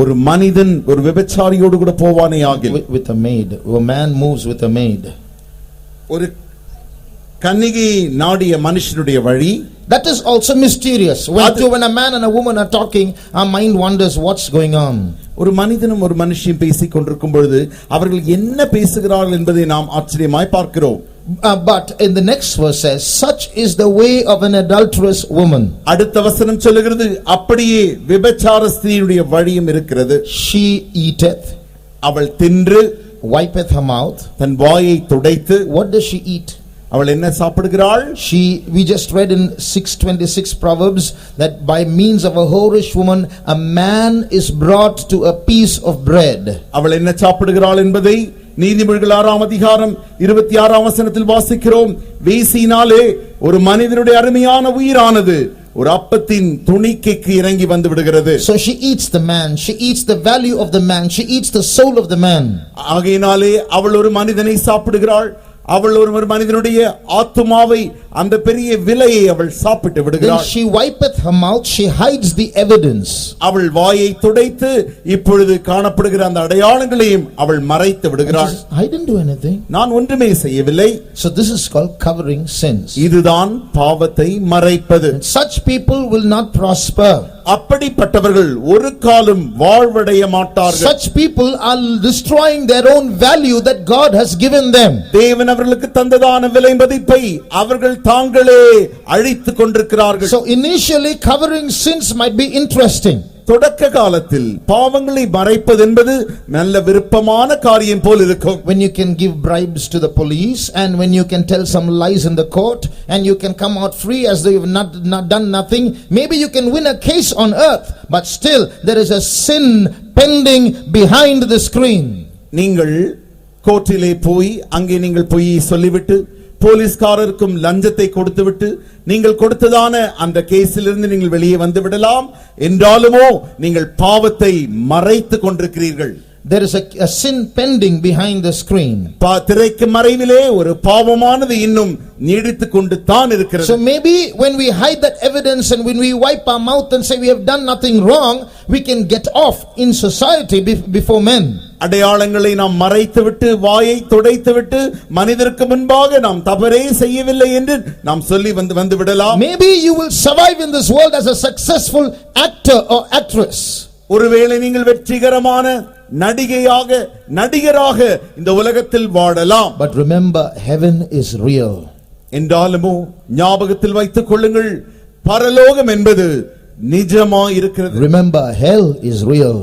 ஒரு மனிதன் ஒரு விபச்சாரியோடு கூட போவானே ஆகில், with a maid, a man moves with a maid, ஒரு கன்னிகை நாடிய மனுஷனுடைய வழி, that is also mysterious. When a man and a woman are talking, our mind wonders what's going on. ஒரு மனிதனும் ஒரு மனுஷியும் பேசிக் கொண்டிருக்கும் பொழுது அவர்கள் என்ன பேசுகிறார்கள் என்பதை நாம் ஆச்சரியமாய் பார்க்கிறோம். But in the next verse says, such is the way of an adulterous woman. அடுத்த வசனம் சொல்லுகிறது அப்படியே விபச்சார ஸ்திரீயுடைய வழியும் இருக்கிறது. She eateth, அவள் தின்று, wipeth her mouth, தன் வாயை துடைத்து. What does she eat? அவள் என்ன சாப்பிடுகிறாள்? We just read in 6:26 Proverbs that by means of a whorish woman a man is brought to a piece of bread. அவள் என்ன சாப்பிடுகிறாள் என்பதை நீதிமொழிகள் 6ஆம் அதிகாரம் 26ஆம் வசனத்தில் வாசிக்கிறோம். வேசியினாலே ஒரு மனிதனுடைய அருமையான உயிரானது ஒரு அப்பத்தின் துணிக்கைக்கு இறங்கி வந்து விடுகிறது. So she eats the man, she eats the value of the man, she eats the soul of the man. ஆகையினாலே அவள் ஒரு மனிதனை சாப்பிடுகிறாள். அவள் ஒரு மனிதனுடைய ஆத்துமாவை அந்த பெரிய விலையை அவள் சாப்பிட்டு Then விடுகிறாள். she wipeth her mouth, she hides the evidence. அவள் வாயை துடைத்து இப்பொழுது காணப்படுகிற அந்த அடையாளங்களையும் அவள் மறைத்து And விடுகிறாள். she says, I didn't do anything. நான் ஒன்றுமே செய்யவில்லை. So this is called covering sins. இதுதான் பாவத்தை மறைப்பது. Such people will not prosper. அப்படிப்பட்டவர்கள் ஒரு காலம் வாழ்வடைய மாட்டார்கள். Such people are destroying their own value that God has given them. தேவன் அவர்களுக்கு தந்ததான விலை மதிப்பை அவர்கள் தாங்களே அழித்துக் கொண்டிருக்கிறார்கள். So initially covering sins might be interesting. தொடக்க காலத்தில் பாவங்களை மறைப்பது என்பது நல்ல விருப்பமான காரியம் போல் இருக்கும். When you can give bribes to the police and when you can tell some lies in the court and you can come out free as though you've not done nothing, maybe you can win a case on earth, but still there is a sin pending behind the screen. நீங்கள் கோர்ட்டிலே போய் அங்கே நீங்கள் பொய் சொல்லிவிட்டு போலீஸ்காரருக்கும் லஞ்சத்தை கொடுத்துவிட்டு நீங்கள் கொடுத்ததான அந்த கேஸிலிருந்து நீங்கள் வெளியே வந்து விடலாம். என்றாலுமோ நீங்கள் பாவத்தை மறைத்துக் கொண்டிருக்கிறீர்கள். There is a sin pending behind the screen. திரைக்கு மறைவிலே ஒரு பாவமானது இன்னும் நீடித்துக் கொண்டு தான் இருக்கிறது. So maybe when we hide that evidence and when we wipe our mouth and say we have done nothing wrong, we can get off in society before men. அடையாளங்களை நாம் மறைத்துவிட்டு வாயை துடைத்துவிட்டு மனிதருக்கு முன்பாக நாம் தவறே செய்யவில்லை என்று நாம் சொல்லி வந்து விடலாம். Maybe you will survive in this world as a successful actor or actress. ஒருவேளை நீங்கள் வெற்றிகரமான நடிகராக இந்த உலகத்தில் வாழலாம். But remember, heaven is real. என்றாலுமோ ஞாபகத்தில் வைத்துக் கொள்ளுங்கள், பரலோகம் என்பது நிஜமாய் இருக்கிறது. Remember, hell is real.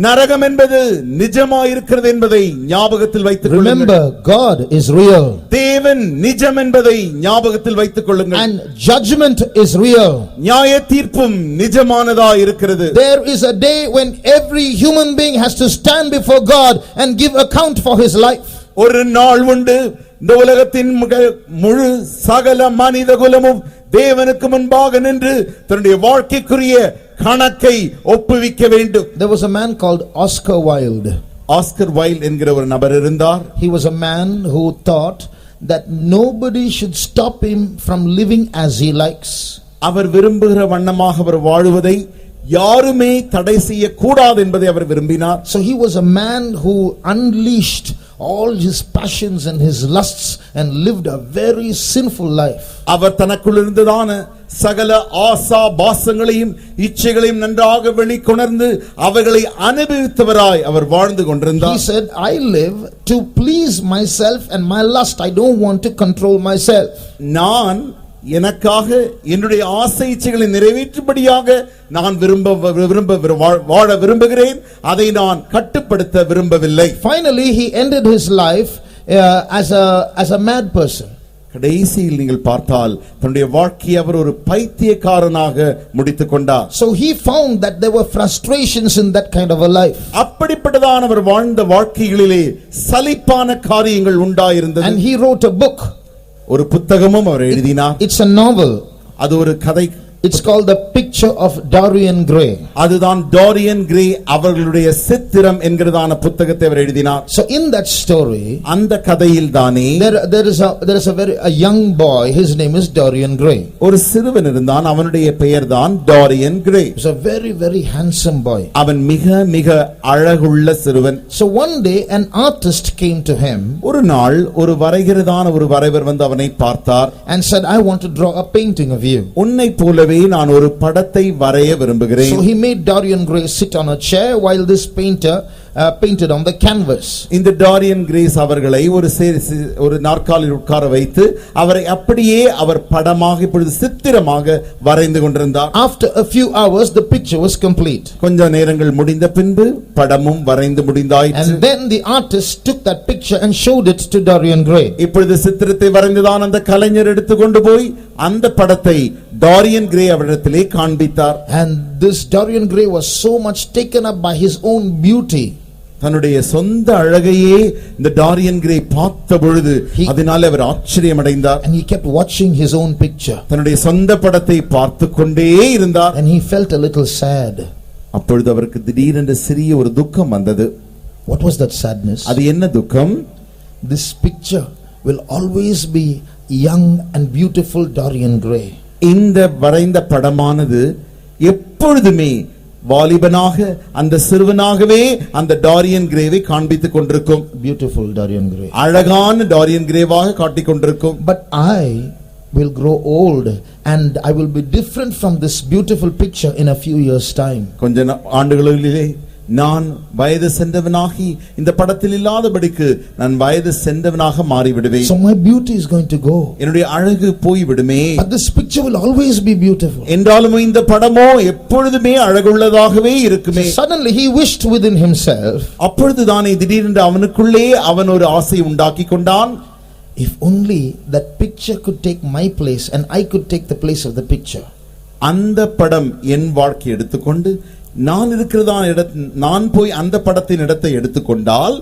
நரகம் என்பது நிஜமாய் இருக்கிறது என்பதை ஞாபகத்தில் வைத்துக் கொள்ளுங்கள். Remember, God is real. தேவன் நிஜம் என்பதை ஞாபகத்தில் வைத்துக் கொள்ளுங்கள். And judgment is real. நியாய தீர்ப்பும் நிஜமானதாய் இருக்கிறது. There is a day when every human being has to stand before God and give account for his life. ஒரு நாள் உண்டு, இந்த உலகத்தின் முழு சகல மனித குலமும் தேவனுக்கு முன்பாக நின்று தன்னுடைய வாழ்க்கைக்குரிய கணக்கை ஒப்புவிக்க வேண்டும். There was a man called Oscar Wilde. Oscar wild என்கிற ஒரு நபர் இருந்தார். He was a man who thought that nobody should stop him from living as he likes. அவர் விரும்புகிற வண்ணமாக அவர் வாழுவதை யாருமே தடை செய்ய கூடாது என்பதை அவர் விரும்பினார். So he was a man who unleashed all his passions and his lusts and lived a very sinful life. அவர் தனக்குள் இருந்ததான சகல ஆசா பாசங்களையும் இச்சைகளையும் நன்றாக வெளிக்கொணர்ந்து அவைகளை அனுபவித்தவராய் அவர் வாழ்ந்து கொண்டிருந்தார். He said, I live to please myself and my lust. I don't want to control myself. நான் எனக்காக என்னுடைய ஆசை இச்சைகளை நிறைவேற்றும்படியாக நான் வாழ விரும்புகிறேன், அதை நான் கட்டுப்படுத்த விரும்பவில்லை. Finally he ended his life as a mad person. கடைசியில் நீங்கள் பார்த்தால் தன்னுடைய வாழ்க்கையை அவர் ஒரு பைத்தியக்காரனாக முடித்துக் கொண்டார். So he found that there were frustrations in that kind of a life. அப்படிப்பட்டதான அவர் வாழ்ந்த வாழ்க்கைகளிலே சலிப்பான காரியங்கள் உண்டாயிருந்தது. And he wrote a book. ஒரு புத்தகமும் அவர் எழுதினார். It's a novel. அது ஒரு கதை. It's called The Picture of Dorian Gray. அதுதான் டாரியன் கிரே அவர்களுடைய சித்திரம் என்கிறதான புத்தகத்தை அவர் எழுதினார். So in that story, அந்த கதையில் தானே there is a young boy. His name is Dorian Gray. ஒரு சிறுவன் இருந்தான், அவனுடைய பெயர் தான் Dorian grey. He was a very very handsome boy. அவன் மிக மிக அழகுள்ள சிறுவன். So one day an artist came to him. ஒரு நாள் ஒரு வரைகிறதான ஒரு வரைவர் வந்து அவனை பார்த்தார். And said, I want to draw a painting of you. உன்னை போலவே நான் ஒரு படத்தை வரைய விரும்புகிறேன். So he made Dorian Gray sit on a chair while this painter painted on the canvas. இந்த டாரியன் கிரேஸ் அவர்களை ஒரு நாற்காலில் உட்கார வைத்து அவரை அப்படியே அவர் படமாக இப்பொழுது சித்திரமாக வரைந்து கொண்டிருந்தார். After a few hours the picture was complete. கொஞ்ச நேரங்கள் முடிந்த பின்பு படமும் வரைந்து முடிந்தாயிற்று. And then the artist took that picture and showed it to Dorian Gray. இப்பொழுது சித்திரத்தை வரைந்துதான் அந்த கலைஞர் எடுத்துக்கொண்டு போய் அந்த படத்தை டாரியன் கிரே அவரிடத்திலே காண்பித்தார். And this Dorian Gray was so much taken up by his own beauty. தன்னுடைய சொந்த அழகையே இந்த டாரியன் கிரே பார்த்த பொழுது அதனால அவர் ஆச்சரியம் அடைந்தார். And he kept watching his own picture. தன்னுடைய சொந்த படத்தை பார்த்து கொண்டே இருந்தார். And he felt a little sad. அப்பொழுது அவருக்கு திடீரென்று சிறிய ஒரு துக்கம் வந்தது. What was that sadness? அது என்ன துக்கம்? This picture will always be young and beautiful Dorian Gray. இந்த வரைந்த படமானது எப்பொழுதுமே வாலிபனாக அந்த சிறுவனாகவே அந்த டாரியன் கிரேவை காண்பித்துக் கொண்டிருக்கும். Beautiful Dorian Gray. அழகான டாரியன் கிரேவாக காட்டிக் கொண்டிருக்கும். But I will grow old and I will be different from this beautiful picture in a few years time. கொஞ்ச ஆண்டுகளிலே நான் வயது சென்றவனாகி இந்த படத்தில் இல்லாதபடிக்கு நான் வயது சென்றவனாக மாறிவிடுவேன். So my beauty is going to go. என்னுடைய அழகு போய்விடுமே. But this picture will always be beautiful. என்றாலும் இந்த படமோ எப்பொழுதுமே அழகுள்ளதாகவே இருக்குமே. Suddenly he wished within himself. அப்பொழுதுதானே திடீரென்று அவனுக்குள்ளே அவன் ஒரு ஆசை உண்டாக்கி கொண்டான். If only that picture could take my place and I could take the place of the picture. அந்த படம் என் வாழ்க்கை எடுத்துக்கொண்டு நான் இருக்கிறதான இடத்தில் நான் போய் அந்த படத்தின் இடத்தை எடுத்துக்கொண்டால்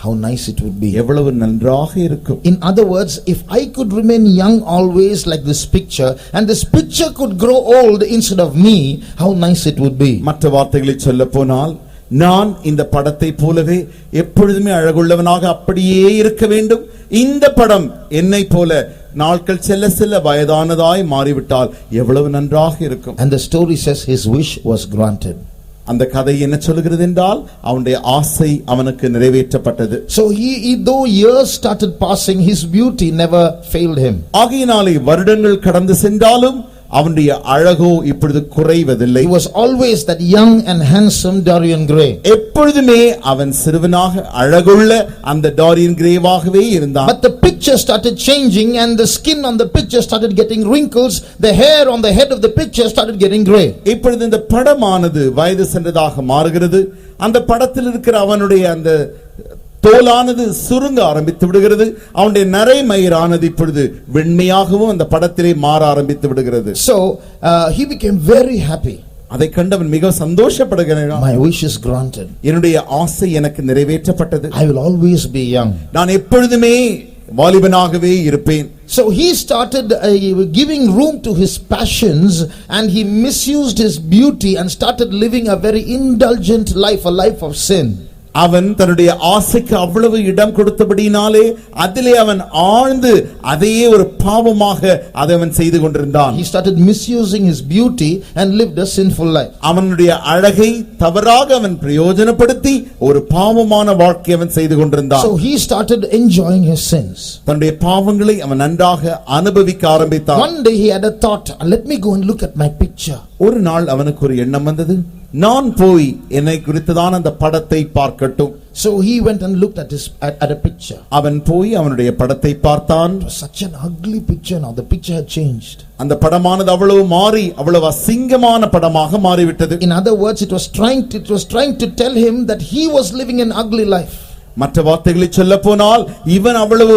how nice it would be. எவ்வளவு நன்றாக இருக்கும். In other words, if I could remain young always like this picture and this picture could grow old instead of me, how nice it would be. மற்ற வார்த்தைகளில் சொல்லப் போனால் நான் இந்த படத்தை போலவே எப்பொழுதுமே அழகுள்ளவனாக அப்படியே இருக்க வேண்டும். இந்த படம் என்னை போல நாட்கள் செல்ல செல்ல வயதானதாய் மாறிவிட்டால் எவ்வளவு நன்றாக இருக்கும். And the story says his wish was granted. அந்த கதை என்ன சொல்கிறது என்றால் அவனுடைய ஆசை அவனுக்கு நிறைவேற்றப்பட்டது. So he though years started passing, his beauty never failed him. ஆகையினாலே வருடங்கள் கடந்து சென்றாலும் அவனுடைய அழகோ இப்பொழுது குறைவதில்லை. He was always that young and handsome Dorian Gray. எப்பொழுதுமே அவன் சிறுவனாக அழகுள்ள அந்த டாரியன் கிரேவாகவே இருந்தான். But the picture started changing and the skin on the picture started getting wrinkles, the hair on the head of the picture started getting gray. இப்பொழுது இந்த படமானது வயது சென்றதாக மாறுகிறது. அந்த படத்தில் இருக்கிற அவனுடைய அந்த தோலானது சுருங்க ஆரம்பித்து விடுகிறது. அவனுடைய நரைமயிரானது இப்பொழுது வெண்மையாகவும் அந்த படத்திலே மாற ஆரம்பித்து விடுகிறது. So he became very happy. அதை கண்டவன் மிக சந்தோஷப்படுகிறான். My wish is granted. என்னுடைய ஆசை எனக்கு நிறைவேற்றப்பட்டது. I will always be young. நான் எப்பொழுதுமே வாலிபனாகவே இருப்பேன். So he started giving room to his passions and he misused his beauty and started living a very indulgent life, a life of sin. அவன் தன்னுடைய ஆசைக்கு அவ்வளவு இடம் கொடுத்தபடினாலே அதிலே அவன் ஆழ்ந்து அதையே ஒரு பாவமாக அதை அவன் செய்து கொண்டிருந்தான். He started misusing his beauty and lived a sinful life. அவனுடைய அழகை தவறாக அவன் பிரயோஜனப்படுத்தி ஒரு பாவமான வாழ்க்கை அவன் செய்து கொண்டிருந்தான். So he started enjoying his sins. தன்னுடைய பாவங்களை அவன் நன்றாக அனுபவிக்க ஆரம்பித்தான். One day he had a thought, let me go and look at my picture. ஒரு நாள் அவனுக்கு ஒரு எண்ணம் வந்தது, நான் போய் என்னை குறித்ததான அந்த படத்தை பார்க்கட்டும். So he went and looked at a picture. அவன் போய் அவனுடைய படத்தை பார்த்தான். It was such an ugly picture now. The picture had changed. அந்த படமானது அவ்வளவு மாறி அவ்வளவு அசிங்கமான படமாக மாறிவிட்டது. In other words, it was trying to tell him that he was living an ugly life. மற்ற வார்த்தைகளில் சொல்ல போனால் இவன் அவ்வளவு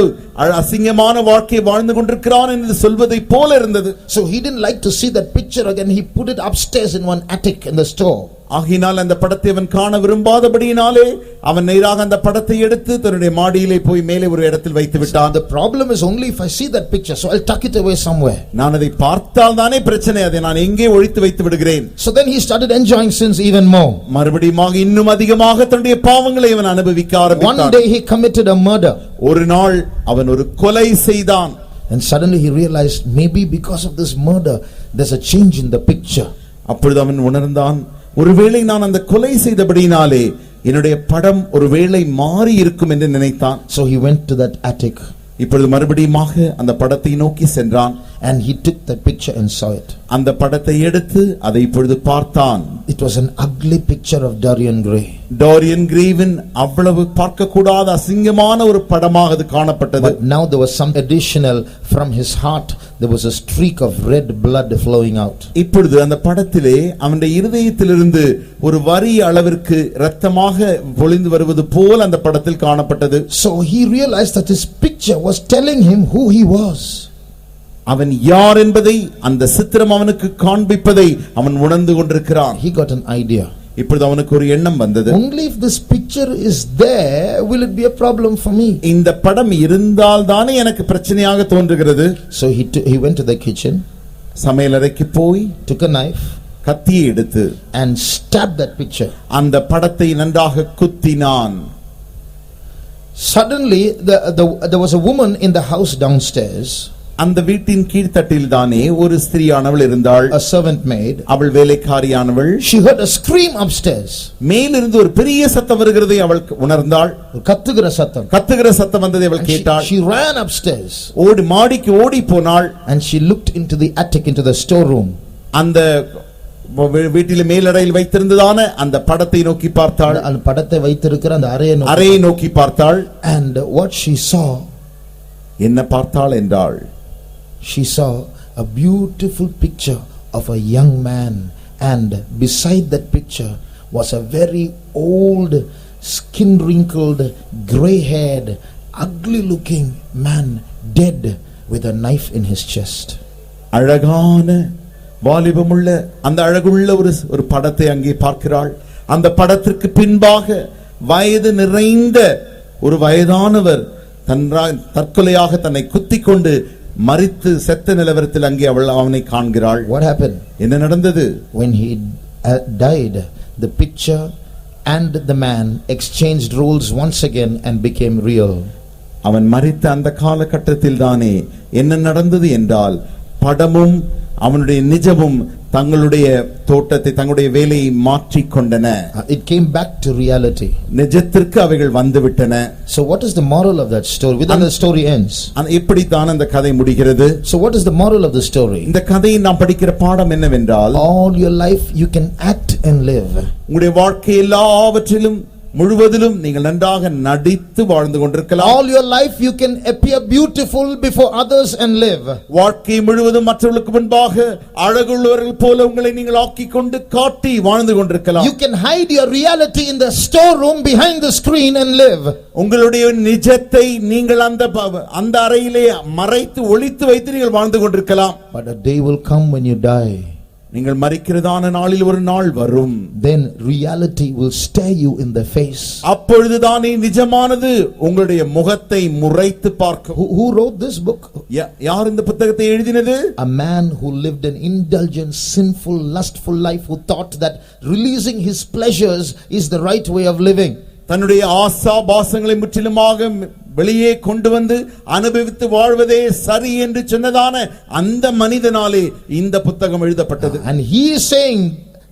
அசிங்கமான வாழ்க்கை வாழ்ந்து கொண்டிருக்கிறான் என்று சொல்வதை போல இருந்தது. So he didn't like to see that picture again. He put it upstairs in one attic in the store. ஆகினால் அந்த படத்தை அவன் காண விரும்பாதபடியினாலே அவன் நேராக அந்த படத்தை எடுத்து தன்னுடைய மாடியிலே போய் மேலே ஒரு இடத்தில் வைத்து விட்டான். The problem is only if I see that picture, so I'll tuck it away somewhere. நான் அதை பார்த்தால் தானே பிரச்சனை, அதை நான் எங்கே ஒழித்து வைத்து விடுகிறேன். So then he started enjoying sins even more. மறுபடியும் இன்னும் அதிகமாக தன்னுடைய பாவங்களை அவன் அனுபவிக்க ஆரம்பித்தான். One day he committed a murder. ஒரு நாள் அவன் ஒரு கொலை செய்தான். And suddenly he realized maybe because of this murder there's a change in the picture. அப்பொழுது அவன் உணர்ந்தான், ஒருவேளை நான் அந்த கொலை செய்தபடினாலே என்னுடைய படம் ஒருவேளை மாறி இருக்கும் என்று நினைத்தான். So he went to that attic. இப்பொழுது மறுபடியுமாக அந்த படத்தை நோக்கி சென்றான். And he took that picture and saw it. அந்த படத்தை எடுத்து அதை இப்பொழுது பார்த்தான். It was an ugly picture of Dorian Gray. Dorian கிரேவின் அவ்வளவு பார்க்க கூடாத அசிங்கமான ஒரு படமாக அது காணப்பட்டது. But now there was some additional from his heart. There was a streak of red blood flowing out. இப்பொழுது அந்த படத்திலே அவனுடைய இருதயத்திலிருந்து ஒரு வரி அளவிற்கு இரத்தமாக பொழிந்து வருவது போல் அந்த படத்தில் காணப்பட்டது. So he realized that his picture was telling him who he was. அவன் யார் என்பதை அந்த சித்திரம் அவனுக்கு காண்பிப்பதை அவன் உணர்ந்து கொண்டிருக்கிறான். He got an idea. இப்பொழுது அவனுக்கு ஒரு எண்ணம் வந்தது. Only if this picture is there will it be a problem for me. இந்த படம் இருந்தால் தானே எனக்கு பிரச்சனையாக தோன்றுகிறது. So he went to the kitchen, சமையலறைக்கு போய் took a knife, கத்தியை எடுத்து and stabbed that picture. அந்த படத்தை நன்றாக குத்தினான். Suddenly there was a woman in the house downstairs. அந்த வீட்டின் கீழ்த்தட்டில் தானே ஒரு ஸ்திரீயானவள் இருந்தாள். a servant maid. அவள் வேலைக்காரியானவள். She heard a scream upstairs. மேலிருந்து ஒரு பெரிய சத்தம் வருகிறதை அவள் உணர்ந்தாள். கத்துகிற சத்தம் வந்ததை அவள் கேட்டாள். She ran upstairs. மாடிக்கு ஓடி போனாள். And she looked into the attic, into the storeroom. அந்த வீட்டிலே மேலறையில் வைத்திருந்ததான அந்த படத்தை நோக்கி பார்த்தாள். அந்த படத்தை வைத்திருக்கிற அந்த அறையை நோக்கி பார்த்தாள். And what she saw, என்ன பார்த்தாள் என்றால், she saw a beautiful picture of a young man, and beside that picture was a very old, skin wrinkled, gray haired, ugly looking man, dead with a knife in his chest. அழகான வாலிபமுள்ள அந்த அழகுள்ள ஒரு படத்தை அங்கே பார்க்கிறாள். அந்த படத்திற்கு பின்பாக வயது நிறைந்த ஒரு வயதானவர் தற்கொலையாக தன்னை குத்திக் கொண்டு மரித்து செத்த நிலவரத்தில் அங்கே அவனை காண்கிறாள். What happened? என்ன நடந்தது? When he died, the picture and the man exchanged roles once again and became real. அவன் மரித்த அந்த காலகட்டத்தில் தானே என்ன நடந்தது என்றால், படமும் அவனுடைய நிஜமும் தங்களுடைய தோட்டத்தை, தங்களுடைய வேலையை மாற்றிக் கொண்டன. It came back to reality. நிஜத்திற்கு அவைகள் வந்துவிட்டன. So what is the moral of that story? With the story ends. எப்படி தான் அந்த கதை முடிகிறது? So what is the moral of the story? இந்த கதையை நாம் படிக்கிற பாடம் என்னவென்றால், all your life you can act and live. உங்களுடைய வாழ்க்கை எல்லாவற்றிலும் முழுவதிலும் நீங்கள் நன்றாக நடித்து வாழ்ந்து கொண்டிருக்கலாம். All your life you can appear beautiful before others and live. வாழ்க்கை முழுவதும் மற்றவர்களுக்கு முன்பாக அழகுள்ளவர்கள் போல உங்களை நீங்கள் ஆக்கிக் கொண்டு காட்டி வாழ்ந்து கொண்டிருக்கலாம். You can hide your reality in the storeroom behind the screen and live. உங்களுடைய நிஜத்தை நீங்கள் அந்த அறையிலே மறைத்து ஒளித்து வைத்து நீங்கள் வாழ்ந்து கொண்டிருக்கலாம். But a day will come when you die. நீங்கள் மரிக்கிறதான நாளில் ஒரு நாள் வரும். Then reality will stare you in the face. அப்பொழுதுதானே நிஜமானது உங்களுடைய முகத்தை முறைத்து பார்க்கும். Who wrote this book? யார் இந்த புத்தகத்தை எழுதினது? A man who lived an indulgent, sinful, lustful life, who thought that releasing his pleasures is the right way of living. தன்னுடைய ஆசா பாசங்களை முற்றிலுமாக வெளியே கொண்டு வந்து அனுபவித்து வாழ்வதே சரி என்று சொன்னதான அந்த மனிதனாலே இந்த புத்தகம் எழுதப்பட்டது. And he is saying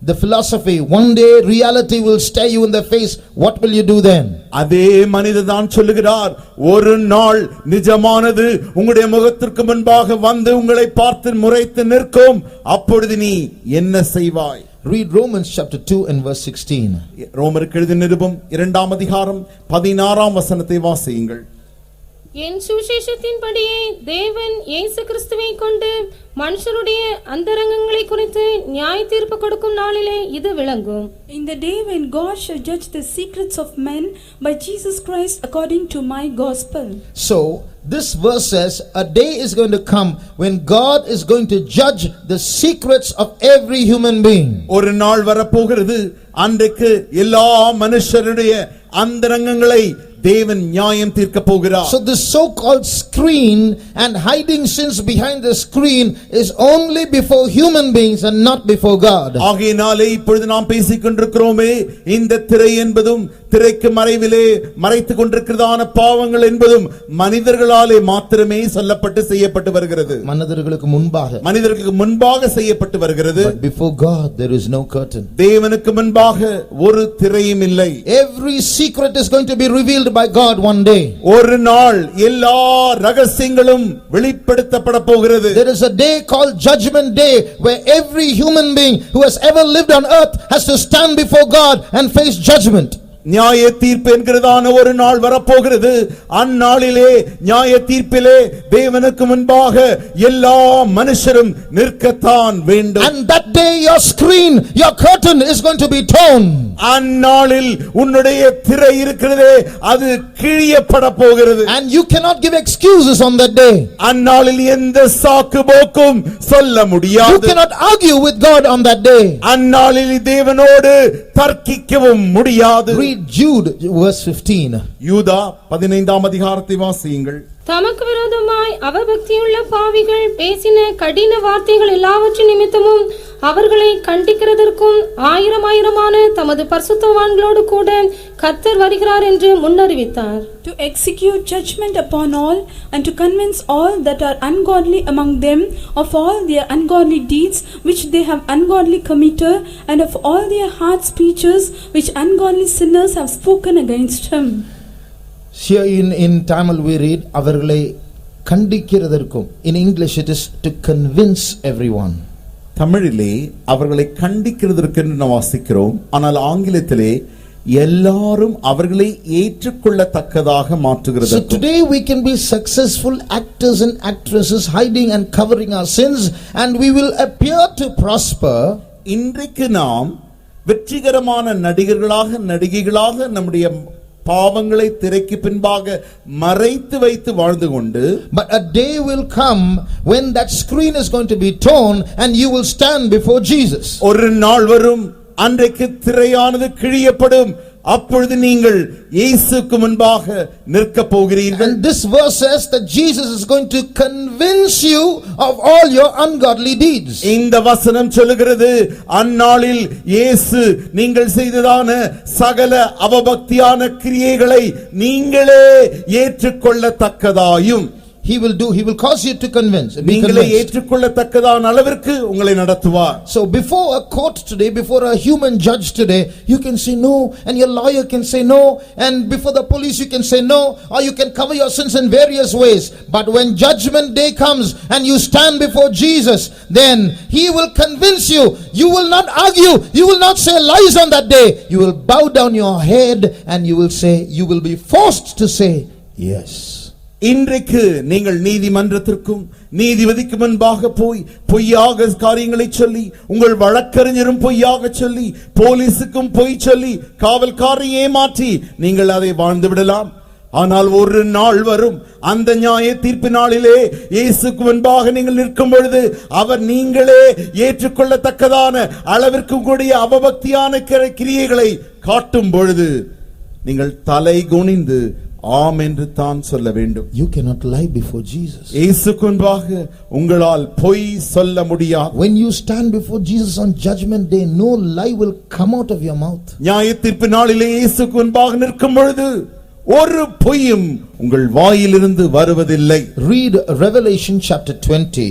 the philosophy, one day reality will stare you in the face. What will you do then? அதே மனிதன் தான் சொல்லுகிறார், ஒரு நாள் நிஜமானது உங்களுடைய முகத்திற்கு முன்பாக வந்து உங்களை பார்த்து முறைத்து நிற்கும். அப்பொழுது நீ என்ன செய்வாய்? Read Romans chapter 2 and verse 16. ரோமருக்கு எழுதின நிருபம் 2ஆம் அதிகாரம் 16ஆம் வசனத்தை வாசியுங்கள். என் சுவிசேஷத்தின்படியே தேவன் இயேசு கிறிஸ்துவை கொண்டு மனுஷருடைய அந்தரங்கங்களை குறித்து நியாய தீர்ப்பு கொடுக்கும் நாளிலே இது விளங்கும். In the day when God shall judge the secrets of men by Jesus Christ according to my gospel. So this verse says a day is going to come when God is going to judge the secrets of every human being. ஒரு நாள் வரப்போகிறது, அன்றைக்கு எல்லா மனுஷருடைய அந்தரங்கங்களை தேவன் நியாயம் தீர்க்க போகிறார். So this so-called screen and hiding sins behind the screen is only before human beings and not before God. ஆகையினாலே இப்பொழுது நாம் பேசிக் கொண்டிருக்கிறோமே, இந்த திரை என்பதும் திரைக்கு மறைவிலே மறைத்துக் கொண்டிருக்கிறதான பாவங்கள் என்பதும் மனிதர்களாலே மாத்திரமே சொல்லப்பட்டு செய்யப்பட்டு வருகிறது. மனிதர்களுக்கு முன்பாக செய்யப்பட்டு வருகிறது. But before God there is no curtain. தேவனுக்கு முன்பாக ஒரு திரையும் இல்லை. Every secret is going to be revealed by God one day. ஒரு நாள் எல்லா ரகசியங்களும் வெளிப்படுத்தப்பட போகிறது. There is a day called Judgment Day where every human being who has ever lived on earth has to stand before God and face judgment. நியாய தீர்ப்பு என்கிறதான ஒரு நாள் வரப்போகிறது. அந்நாளிலே நியாய தீர்ப்பிலே தேவனுக்கு முன்பாக எல்லா மனுஷரும் நிற்கத்தான் வேண்டும். And that day your screen, your curtain is going to be torn. அந்நாளில் உன்னுடைய திரை இருக்கிறதே, அது கிழியப்பட போகிறது. And you cannot give excuses on that day. அந்நாளில் எந்த சாக்கு போக்கும் சொல்ல முடியாது. You cannot argue with God on that day. அந்நாளில் தேவனோடு தர்க்கிக்கவும் முடியாது. Read Jude verse 15. யூதா 15ஆம் அதிகாரத்தை வாசியுங்கள். தமக்கு விரோதமாய் அவபக்தியுள்ள பாவிகள் பேசின கடின வார்த்தைகள் எல்லாவற்றின் நிமித்தமும் அவர்களை கண்டிக்கிறதற்கும் ஆயிரமாயிரமான தமது பரிசுத்தவான்களோடு கூட கர்த்தர் வருகிறார் என்று முன்னறிவித்தார். To execute judgment upon all and to convince all that are ungodly among them of all their ungodly deeds which they have ungodly committed, and of all their hard speeches which ungodly sinners have spoken against him. Here in Tamil we read avargalai கண்டிக்கிறதற்கும். In English it is to convince everyone. தமிழிலே அவர்களை கண்டிக்கிறதற்கு என்று நாம் வாசிக்கிறோம். ஆனால் ஆங்கிலத்திலே எல்லாரும் அவர்களை ஏற்றுக்கொள்ளத்தக்கதாக மாற்றுகிறது. So today we can be successful actors and actresses hiding and covering our sins and we will appear to prosper. இன்றைக்கு நாம் வெற்றிகரமான நடிகர்களாக நடிகைகளாக நம்முடைய பாவங்களை திரைக்கு பின்பாக மறைத்து வைத்து வாழ்ந்து கொண்டு, but a day will come when that screen is going to be torn and you will stand before Jesus. ஒரு நாள் வரும் அன்றைக்கு திரையானது கிழியப்படும், அப்பொழுது நீங்கள் இயேசுவுக்கு முன்பாக நிற்க போகிறீர்கள். And this verse says that Jesus is going to convince you of all your ungodly deeds. இந்த வசனம் சொல்லுகிறது, அந்நாளில் இயேசு நீங்கள் செய்ததான சகல அவபக்தியான கிரியைகளை நீங்களே ஏற்றுக்கொள்ளத்தக்கதாயும், He will cause you to convince. நீங்களே ஏற்றுக்கொள்ளத்தக்கதான அளவிற்கு உங்களை நடத்துவார். So before a court today, before a human judge today, you can say no, and your lawyer can say no, and before the police you can say no, or you can cover your sins in various ways. But when judgment day comes and you stand before Jesus, then he will convince you. You will not argue, you will not say lies on that day. You will bow down your head and you will be forced to say yes. இன்றைக்கு நீங்கள் நீதிமன்றத்திற்கும் நீதிபதிக்கு முன்பாக போய் பொய்யாக காரியங்களை சொல்லி, உங்கள் வழக்கறிஞரும் பொய்யாக சொல்லி, போலீசுக்கும் பொய் சொல்லி, காவல்காரை ஏமாற்றி நீங்கள் அதை வாழ்ந்து விடலாம். ஆனால் ஒரு நாள் வரும், அந்த நியாய தீர்ப்பு நாளிலே இயேசுக்கு முன்பாக நீங்கள் நிற்கும் பொழுது அவர் நீங்களே ஏற்றுக்கொள்ளத்தக்கதான அளவிற்கு கூடிய அவபக்தியான கிரியைகளை காட்டும் பொழுது நீங்கள் தலை குனிந்து ஆம் என்று தான் சொல்ல வேண்டும். You cannot lie before Jesus. இயேசுக்கு முன்பாக உங்களால் பொய் சொல்ல முடியாது. When you stand before Jesus on judgment day, no lie will come out of your mouth. நியாயத்தீர்ப்பு நாளிலே இயேசுக்கு முன்பாக நிற்கும் பொழுது ஒரு பொய்யும் உங்கள் வாயிலிருந்து வருவதில்லை. Read Revelation chapter 20.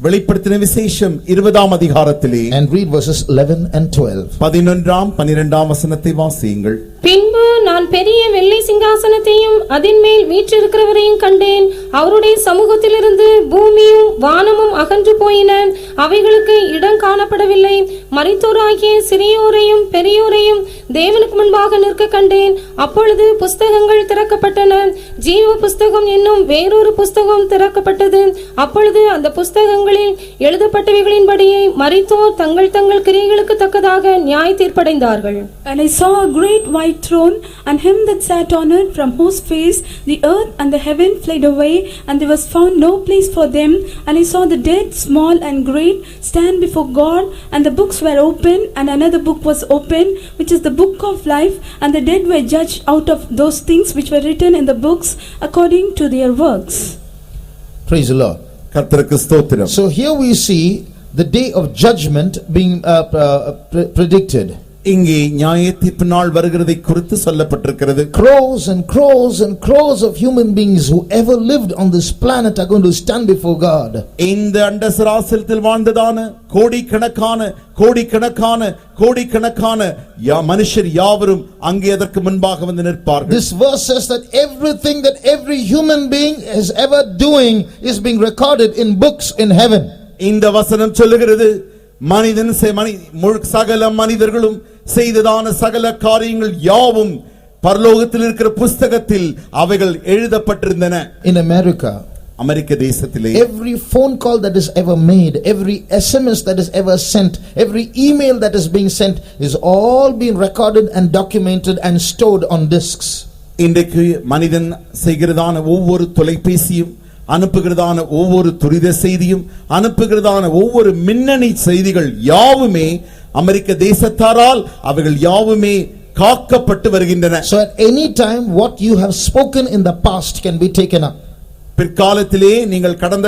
வெளிப்படுத்தின விசேஷம் 20ஆம் அதிகாரத்திலே and read verses 11 and 12. 11ஆம் 12ஆம் வசனத்தை வாசியுங்கள். பின்பு நான் பெரிய வெள்ளை சிங்காசனத்தையும் அதின் மேல் வீற்றிருக்கிறவரையும் கண்டேன். அவருடைய சமூகத்திலிருந்து பூமியும் வானமும் அகன்று போயின, அவைகளுக்கு இடம் காணப்படவில்லை. மரித்தோராகிய சிறியோரையும் பெரியோரையும் தேவனுக்கு முன்பாக நிற்க கண்டேன். அப்பொழுது புஸ்தகங்கள் திறக்கப்பட்டன. ஜீவ புஸ்தகம் என்னும் வேறொரு புஸ்தகம் திறக்கப்பட்டது. அப்பொழுது அந்த புஸ்தகங்களில் எழுதப்பட்டவைகளின்படியே மரித்தோர் தங்கள் தங்கள் கிரியைகளுக்கு தக்கதாக நியாய தீர்ப்படைந்தார்கள். And I saw a great white throne, and him that sat on it, from whose face the earth and the heaven fled away, and there was found no place for them. And I saw the dead, small and great, stand before God, and the books were opened, and another book was opened, which is the book of life, and the dead were judged out of those things which were written in the books according to their works. Praise the Lord. கர்த்தருக்கு ஸ்தோத்திரம். So here we see the day of judgment being predicted. இங்கே நியாய தீர்ப்பு நாள் வருகிறதை குறித்து சொல்லப்பட்டிருக்கிறது. Crores and crores and crores of human beings who ever lived on this planet are going to stand before God. இந்த அண்டசராசலத்தில் வாழ்ந்ததான கோடிக்கணக்கான மனுஷர் யாவரும் அங்கே அதற்கு முன்பாக வந்து நிற்பார்கள். This verse says that everything that every human being is ever doing is being recorded in books in heaven. இந்த வசனம் சொல்லுகிறது, சகல மனிதர்களும் செய்ததான சகல காரியங்கள் யாவும் பரலோகத்தில் இருக்கிற புஸ்தகத்தில் அவைகள் எழுதப்பட்டிருந்தன. In America, அமெரிக்க தேசத்திலே every phone call that is ever made, every SMS that is ever sent, every email that is being sent is all being recorded and documented and stored on discs. இன்றைக்கு மனிதன் செய்கிறதான ஒவ்வொரு தொலைபேசியும், அனுப்புகிறதான ஒவ்வொரு துரித செய்தியும், அனுப்புகிறதான ஒவ்வொரு மின்னணு செய்திகள் யாவுமே அமெரிக்க தேசத்தாரால் அவைகள் யாவுமே காக்கப்பட்டு வருகின்றன. So at any time what you have spoken in the past can be taken up. பிற்காலத்திலே நீங்கள் கடந்த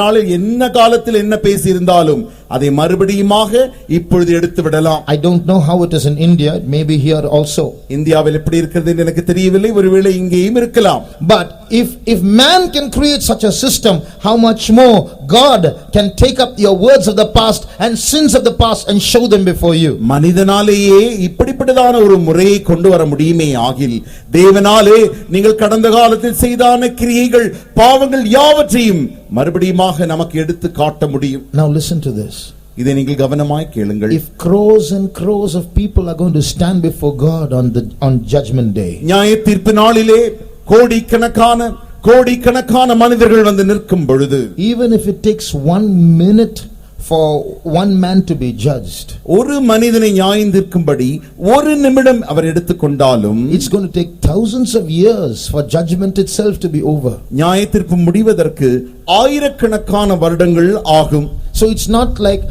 நாளில் என்ன காலத்தில் என்ன பேசி இருந்தாலும் அதை மறுபடியுமாக இப்பொழுது எடுத்து விடலாம். I don't know how it is in India, it may be here also. இந்தியாவில் எப்படி இருக்கிறது என்று எனக்கு தெரியவில்லை, ஒருவேளை இங்கேயும் இருக்கலாம். But if man can create such a system, how much more God can take up your words of the past and sins of the past and show them before you. மனிதனாலேயே இப்படிப்பட்டதான ஒரு முறையை கொண்டு வர முடியுமே ஆகில், தேவனாலே நீங்கள் கடந்த காலத்தில் செய்தான கிரியைகள் பாவங்கள் யாவற்றையும் மறுபடியுமாக நமக்கு எடுத்து காட்ட முடியும். Now listen to this. இதை நீங்கள் கவனமாய் கேளுங்கள். If crores and crores of people are going to stand before God on judgment day, நியாய தீர்ப்பு நாளிலே கோடிக்கணக்கான மனிதர்கள் வந்து நிற்கும் பொழுது, even if it takes 1 minute for one man to be judged, ஒரு மனிதனை நியாயம் தீர்க்கும்படி ஒரு நிமிடம் அவர் எடுத்துக்கொண்டாலும், it's going to take thousands of years for judgment itself to be over. நியாய தீர்ப்பு முடிவதற்கு ஆயிரக்கணக்கான வருடங்கள் ஆகும். So it's not like,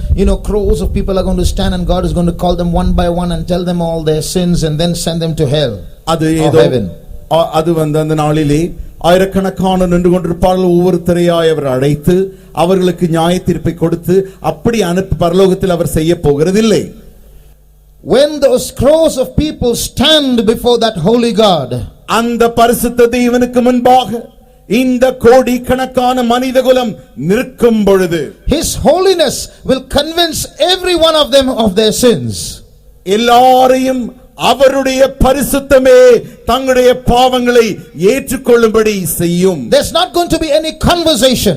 crores of people are going to stand and God is going to call them one by one and tell them all their sins and then send them to hell or heaven. அது அந்த நாளிலே ஆயிரக்கணக்கான நின்று கொண்டிருப்பார்கள், ஒவ்வொருத்தரையாய் அவர் அழைத்து அவர்களுக்கு நியாய தீர்ப்பை கொடுத்து அப்படி அனுப்பி பரலோகத்தில் அவர் செய்ய போகிறதில்லை. When those crores of people stand before that holy God, அந்த பரிசுத்த தேவனுக்கு முன்பாக இந்த கோடிக்கணக்கான மனிதகுலம் நிற்கும் பொழுது, His holiness will convince every one of them of their sins. எல்லாரையும் அவருடைய பரிசுத்தமே தங்களுடைய பாவங்களை ஏற்றுக்கொள்ளும்படி செய்யும். There's not going to be any conversation.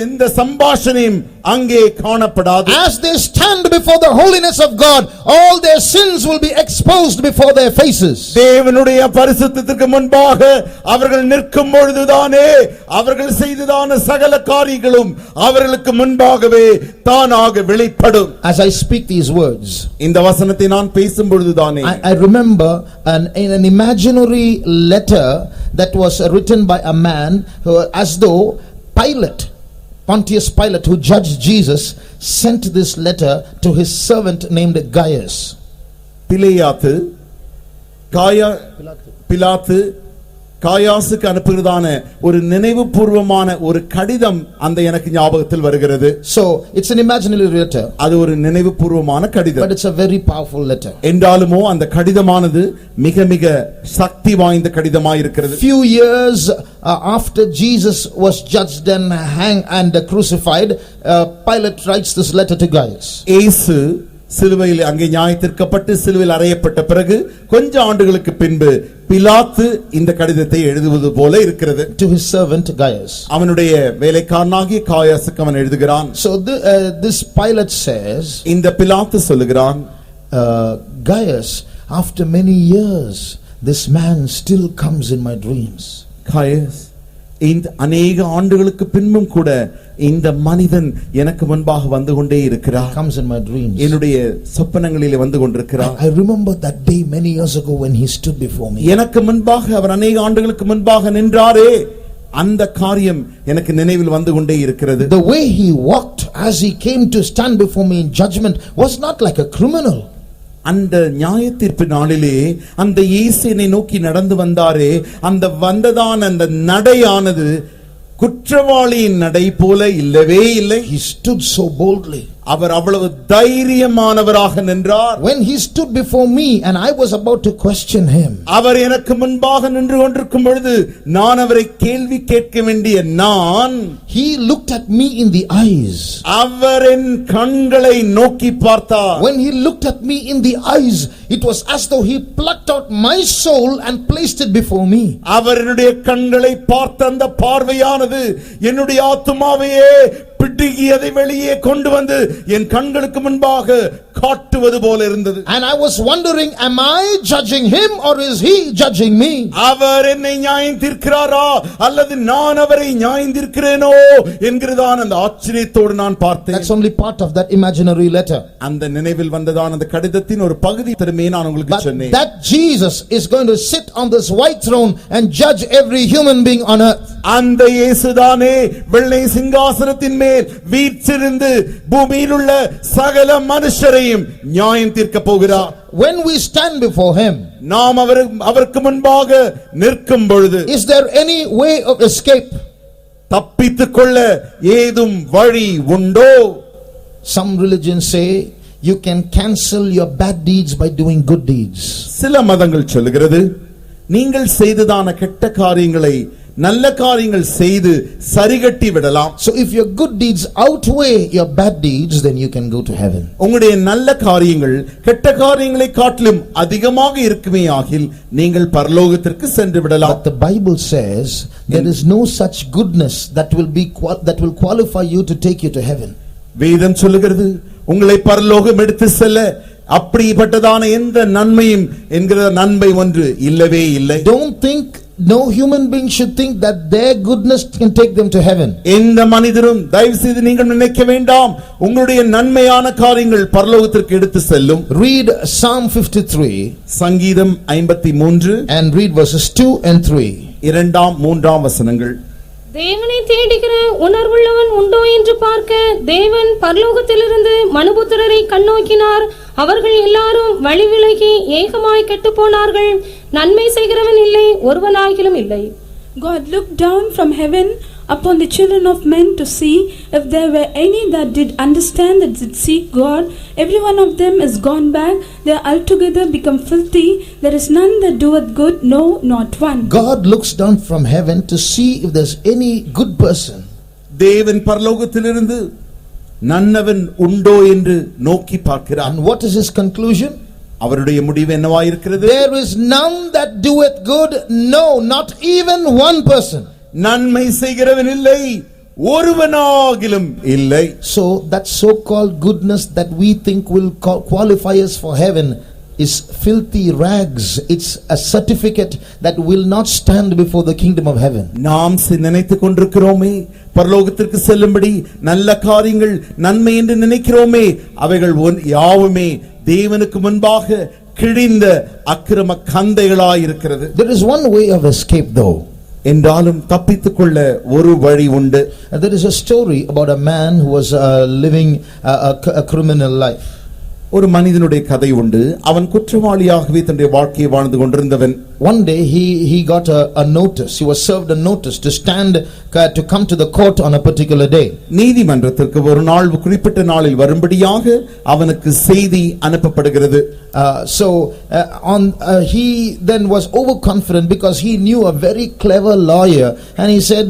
இந்த சம்பாஷணையும் அங்கே காணப்படாது. As they stand before the holiness of God, all their sins will be exposed before their faces. தேவனுடைய பரிசுத்தத்திற்கு முன்பாக அவர்கள் நிற்கும் பொழுதுதானே அவர்கள் செய்ததான சகல காரியங்களும் அவர்களுக்கு முன்பாகவே தானாக வெளிப்படும். As I speak these words, இந்த வசனத்தை நான் பேசும் பொழுதுதானே I remember an imaginary letter that was written by a man as though Pontius Pilate, who judged Jesus, sent this letter to his servant named Gaius. பிலாத்து காயாசுக்கு அனுப்புகிறதான ஒரு நினைவு பூர்வமான ஒரு கடிதம் அந்த எனக்கு ஞாபகத்தில் வருகிறது. So it's an imaginary letter. அது ஒரு நினைவு பூர்வமான கடிதம். But it's a very powerful letter. என்றாலுமோ அந்த கடிதமானது மிக மிக சக்தி வாய்ந்த கடிதமாய் இருக்கிறது. Few years after Jesus was judged and hanged and crucified, Pilate writes this letter to Gaius. இயேசு சிலுவையில் அங்கே நியாயத்தீர்க்கப்பட்டு சிலுவையில் அறையப்பட்ட பிறகு கொஞ்ச ஆண்டுகளுக்கு பின்பு பிலாத்து இந்த கடிதத்தை எழுதுவது போல இருக்கிறது. To his servant Gaius. அவனுடைய வேலைக்காரனாகிய காயாசுக்கு அவன் எழுதுகிறான். So this Pilate says, இந்த பிலாத்து சொல்லுகிறான், Gaius, after many years this man still comes in my dreams. Gaius, இந்த அநேக ஆண்டுகளுக்கு பின்பும் கூட இந்த மனிதன் எனக்கு முன்பாக வந்து கொண்டே இருக்கிறார். Comes in my dreams. என்னுடைய சொப்பனங்களிலே வந்து கொண்டிருக்கிறார். I remember that day many years ago when he stood before me. எனக்கு முன்பாக அவர் அநேக ஆண்டுகளுக்கு முன்பாக நின்றாரே, அந்த காரியம் எனக்கு நினைவில் வந்து கொண்டே இருக்கிறது. The way he walked as he came to stand before me in judgment was not like a criminal. அந்த நியாயத்தீர்ப்பு நாளிலே அந்த இயேசுவை நோக்கி நடந்து வந்தாரே, அந்த வந்ததான அந்த நடையானது குற்றவாளியின் நடை போல இல்லவே இல்லை. He stood so boldly. அவர் அவ்வளவு தைரியமானவராக நின்றார். When he stood before me and I was about to question him, அவர் எனக்கு முன்பாக நின்று கொண்டிருக்கும் பொழுது நான் அவரை கேள்வி கேட்க வேண்டிய நான், he looked at me in the eyes. அவரின் கண்களை நோக்கி பார்த்தார். When he looked at me in the eyes, it was as though he plucked out my soul and placed it before me. அவருடைய கண்களை பார்த்த அந்த பார்வையானது என்னுடைய ஆத்துமாவையே பிடுங்கி அதை வெளியே கொண்டு வந்து என் கண்களுக்கு முன்பாக காட்டுவது போல இருந்தது. And I was wondering, am I judging him or is he judging me? அவர் என்னை நியாயம் தீர்க்கிறாரா அல்லது நான் அவரை நியாயம் தீர்க்கிறேனோ என்கிறதான அந்த ஆச்சரியத்தோடு நான் பார்த்தேன். That's only part of that imaginary letter. அந்த நினைவில் வந்ததான அந்த கடிதத்தின் ஒரு பகுதி திரும்பி நான் உங்களுக்கு சொன்னேன். That Jesus is going to sit on this white throne and judge every human being on earth. அந்த இயேசுதானே வெள்ளை சிங்காசனத்தின் மேல் வீற்றிருந்து பூமியில் உள்ள சகல மனுஷரையும் நியாயம் தீர்க்க போகிறார். When we stand before him, நாம் அவருக்கு முன்பாக நிற்கும் பொழுது, is there any way of escape? தப்பித்துக் கொள்ள ஏதும் வழி உண்டோ? Some religions say you can cancel your bad deeds by doing good deeds. சில மதங்கள் சொல்லுகிறது நீங்கள் செய்ததான கெட்ட காரியங்களை நல்ல காரியங்கள் செய்து சரிகட்டி விடலாம். So if your good deeds outweigh your bad deeds, then you can go to heaven. உங்களுடைய நல்ல காரியங்கள் கெட்ட காரியங்களை காட்டிலும் அதிகமாக இருக்குமே ஆகில் நீங்கள் பரலோகத்திற்கு சென்று விடலாம். But the Bible says there is no such goodness that will qualify you to take you to heaven. வேதம் சொல்லுகிறது உங்களை பரலோகம் எடுத்து செல்ல அப்படிப்பட்டதான எந்த நன்மையும் என்கிற நன்மை ஒன்று இல்லவே இல்லை. Don't think, no human being should think that their goodness can take them to heaven. எந்த மனிதரும் தயவு செய்து நீங்கள் நினைக்க வேண்டாம் உங்களுடைய நன்மையான காரியங்கள் பரலோகத்திற்கு எடுத்து செல்லும். Read Psalm 53 சங்கீதம் 53 and read verses 2 and 3. இரண்டாம் மூன்றாம் வசனங்கள். தேவனை தேடுகிற உணர்வுள்ளவன் உண்டோ என்று பார்க்க தேவன் பரலோகத்திலிருந்து மனுபுத்திரரை கண்ணோக்கினார். அவர்கள் எல்லாரும் வழி விலகி ஏகமாய் கெட்டுப் போனார்கள். நன்மை செய்கிறவன் இல்லை, ஒருவனாகிலும் இல்லை. God looked down from heaven upon the children of men to see if there were any that did understand, that did seek God. Every one of them is gone back. They are altogether become filthy. There is none that doeth good, no, not one. God looks down from heaven to see if there's any good person. தேவன் பரலோகத்திலிருந்து நன்னவன் உண்டோ என்று நோக்கி பார்க்கிறார். And what is his conclusion? அவருடைய முடிவு என்னவாயிருக்கிறது? There is none that doeth good, no, not even one person. நன்மை செய்கிறவன் இல்லை, ஒருவனாகிலும் இல்லை. So that so-called goodness that we think will qualify us for heaven is filthy rags. It's a certificate that will not stand before the kingdom of heaven. நாம் நினைத்துக் கொண்டிருக்கிறோமே பரலோகத்திற்கு செல்லும்படி நல்ல காரியங்கள் நன்மை என்று நினைக்கிறோமே அவைகள் யாவுமே தேவனுக்கு முன்பாக கிழிந்த அக்கிரம கந்தைகளாய் இருக்கிறது. There is one way of escape though. என்றாலும் தப்பித்துக் கொள்ள ஒரு வழி உண்டு. There is a story about a man who was living a criminal life. ஒரு மனிதனுடைய கதை உண்டு. அவன் குற்றவாளியாகவே தன்னுடைய வாழ்க்கையை வாழ்ந்து கொண்டிருந்தவன். One day he got a notice. He was served a notice to stand to come to the court on a particular day. நீதிமன்றத்திற்கு ஒரு நாள் குறிப்பிட்ட நாளில் வரும்படியாக அவனுக்கு செய்தி அனுப்பப்படுகிறது. He then was overconfident because he knew a very clever lawyer, and he said,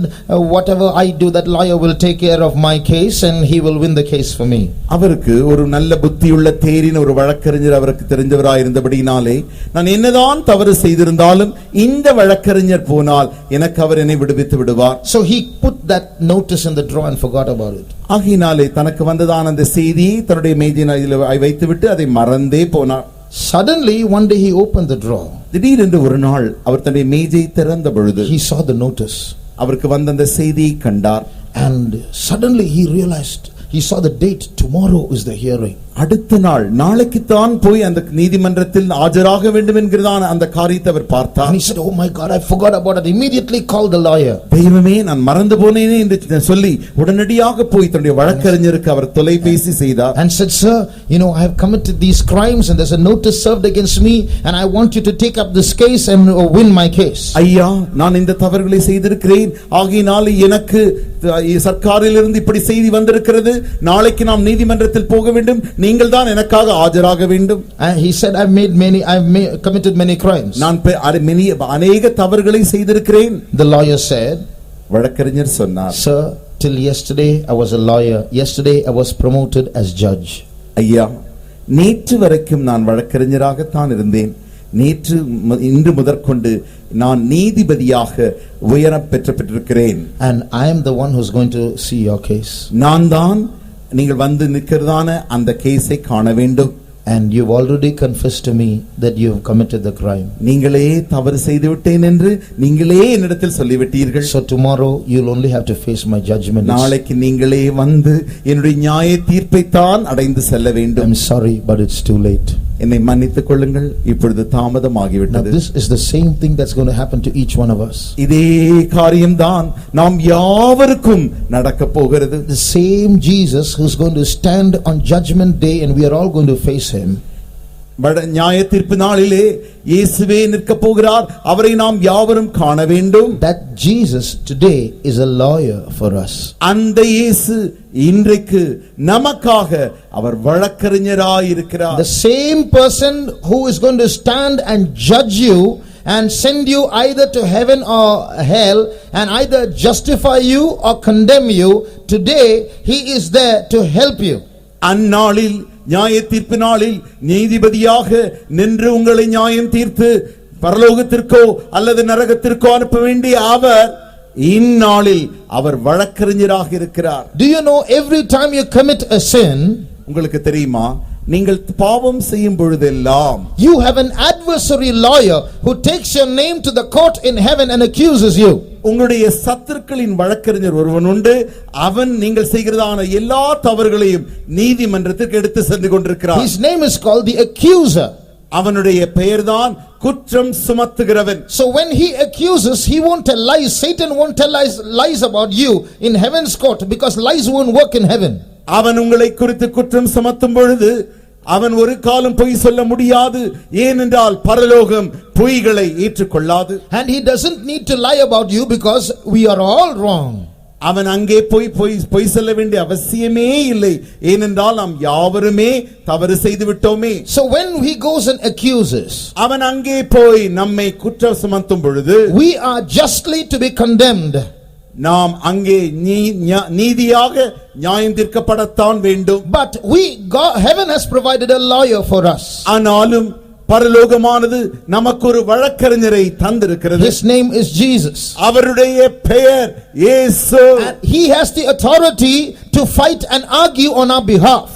whatever I do, that lawyer will take care of my case and he will win the case for me. அவருக்கு ஒரு நல்ல புத்தியுள்ள தேறின ஒரு வழக்கறிஞர் அவருக்கு தெரிந்தவராய் இருந்தபடியினாலே நான் என்னதான் தவறு செய்திருந்தாலும் இந்த வழக்கறிஞர் போனால் எனக்கு அவர் என்னை விடுவித்து விடுவார். So he put that notice in the drawer and forgot about it. ஆகையினாலே தனக்கு வந்ததான அந்த செய்தியை தன்னுடைய மேஜையில் வைத்துவிட்டு அதை மறந்தே போனார். Suddenly one day he opened the drawer. திடீரென்று ஒரு நாள் அவர் தன்னுடைய மேஜையை திறந்த பொழுது he saw the notice. அவருக்கு வந்த அந்த செய்தியை கண்டார். And suddenly he realized, he saw the date, tomorrow is the hearing. அடுத்த நாள் நாளைக்கு தான் போய் அந்த நீதிமன்றத்தில் ஆஜராக வேண்டும் என்கிறதான அந்த காரியத்தை அவர் பார்த்தார். And he said, oh my God, I forgot about it. Immediately called the lawyer. தெய்வமே நான் மறந்து போனேனே என்று சொல்லி உடனடியாக போய் தன்னுடைய வழக்கறிஞருக்கு அவர் தொலைபேசி செய்தார். And said, sir, you know, I have committed these crimes and there's a notice served against me and I want you to take up this case and win my case. ஐயா, நான் இந்த தவறுகளை செய்திருக்கிறேன். ஆகையினால் எனக்கு சர்க்காரிலிருந்து இப்படி செய்தி வந்திருக்கிறது. நாளைக்கு நாம் நீதிமன்றத்தில் போக வேண்டும். நீங்கள் தான் எனக்காக ஆஜராக வேண்டும். And he said, I've committed many crimes. நான் அநேக தவறுகளை செய்திருக்கிறேன். The lawyer said, வழக்கறிஞர் சொன்னார், sir, till yesterday I was a lawyer. Yesterday I was promoted as judge. ஐயா, நேற்று வரைக்கும் நான் வழக்கறிஞராகத்தான் இருந்தேன். இன்று முதற்கொண்டு நான் நீதிபதியாக உயரம் பெற்றிருக்கிறேன். And I am the one who's going to see your case. நான் தான் நீங்கள் வந்து நிற்கிறதான அந்த கேஸை காண வேண்டும். And you've already confessed to me that you have committed the crime. நீங்களே தவறு செய்து விட்டேன் என்று நீங்களே என்னிடத்தில் சொல்லிவிட்டீர்கள். So tomorrow you'll only have to face my judgment. நாளைக்கு நீங்களே வந்து என்னுடைய நியாய தீர்ப்பை தான் அடைந்து செல்ல வேண்டும். I'm sorry, but it's too late. என்னை மன்னித்துக் கொள்ளுங்கள், இப்பொழுது தாமதமாகிவிட்டது. This is the same thing that's going to happen to each one of us. இதே காரியம்தான் நாம் யாவருக்கும் நடக்க போகிறது. The same Jesus who's going to stand on judgment day and we are all going to face him. நியாய தீர்ப்பு நாளிலே இயேசுவே நிற்கப் போகிறார். அவரை நாம் யாவரும் காண வேண்டும். That Jesus today is a lawyer for us. அந்த இயேசு இன்றைக்கு நமக்காக அவர் வழக்கறிஞராய் இருக்கிறார். The same person who is going to stand and judge you and send you either to heaven or hell and either justify you or condemn you, today he is there to help you. அந்நாளில் நியாய தீர்ப்பு நாளில் நீதிபதியாக நின்று உங்களை நியாயம் தீர்த்து பரலோகத்திற்கோ அல்லது நரகத்திற்கோ அனுப்ப வேண்டிய அவர் இந்நாளில் அவர் வழக்கறிஞராக இருக்கிறார். Do you know every time you commit a sin, உங்களுக்கு தெரியுமா, நீங்கள் பாவம் செய்யும் பொழுதெல்லாம் you have an adversary lawyer who takes your name to the court in heaven and accuses you. உங்களுடைய சத்துருக்களின் வழக்கறிஞர் ஒருவன் உண்டு. அவன் நீங்கள் செய்கிறதான எல்லா தவறுகளையும் நீதிமன்றத்திற்கு எடுத்து சென்று கொண்டிருக்கிறார். His name is called the accuser. அவனுடைய பெயர்தான் குற்றம் சுமத்துகிறவன். So when he accuses, he won't tell lies. Satan won't tell lies about you in heaven's court, because lies won't work in heaven. அவன் உங்களை குறித்து குற்றம் சுமத்தும் பொழுது அவன் ஒரு காலம் பொய் சொல்ல முடியாது. ஏனென்றால் பரலோகம் பொய்களை ஏற்றுக்கொள்ளாது. And he doesn't need to lie about you because we are all wrong. அவன் அங்கே பொய் சொல்ல வேண்டிய அவசியமே இல்லை. ஏனென்றால் நாம் யாவருமே தவறு செய்து விட்டோமே. So when he goes and accuses, அவன் அங்கே போய் நம்மை குற்றம் சுமத்தும் பொழுது we are justly to be condemned. நாம் அங்கே நீதியாக நியாயம் தீர்க்கப்படத்தான் வேண்டும். But heaven has provided a lawyer for us. ஆனாலும் பரலோகமானது நமக்கு ஒரு வழக்கறிஞரை தந்திருக்கிறது. His name is Jesus. அவருடைய பெயர் இயேசு. And he has the authority to fight and argue on our behalf.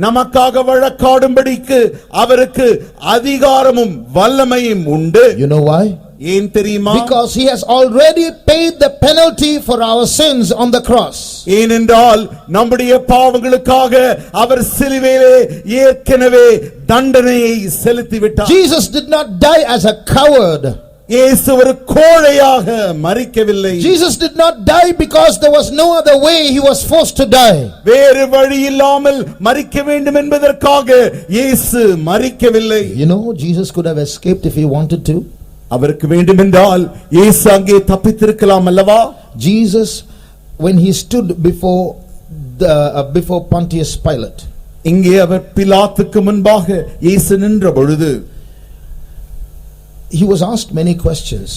நமக்காக வழக்காடும்படிக்கு அவருக்கு அதிகாரமும் வல்லமையும் உண்டு. You know why? ஏன் தெரியுமா? Because he has already paid the penalty for our sins on the cross. ஏனென்றால் நம்முடைய பாவங்களுக்காக அவர் சிலுவையிலே ஏற்கனவே தண்டனையை செலுத்தி விட்டார். Jesus did not die as a coward. இயேசு ஒரு கோழையாக மரிக்கவில்லை. Jesus did not die because there was no other way he was forced to die. வேறு வழி இல்லாமல் மரிக்க வேண்டும் என்பதற்காக இயேசு மரிக்கவில்லை. You know, Jesus could have escaped if he wanted to. அவருக்கு வேண்டுமென்றால் இயேசு அங்கே தப்பித்திருக்கலாம் அல்லவா? Jesus, when he stood before Pontius Pilate, இங்கே அவர் பிலாத்துக்கு முன்பாக இயேசு நின்ற பொழுது he was asked many questions.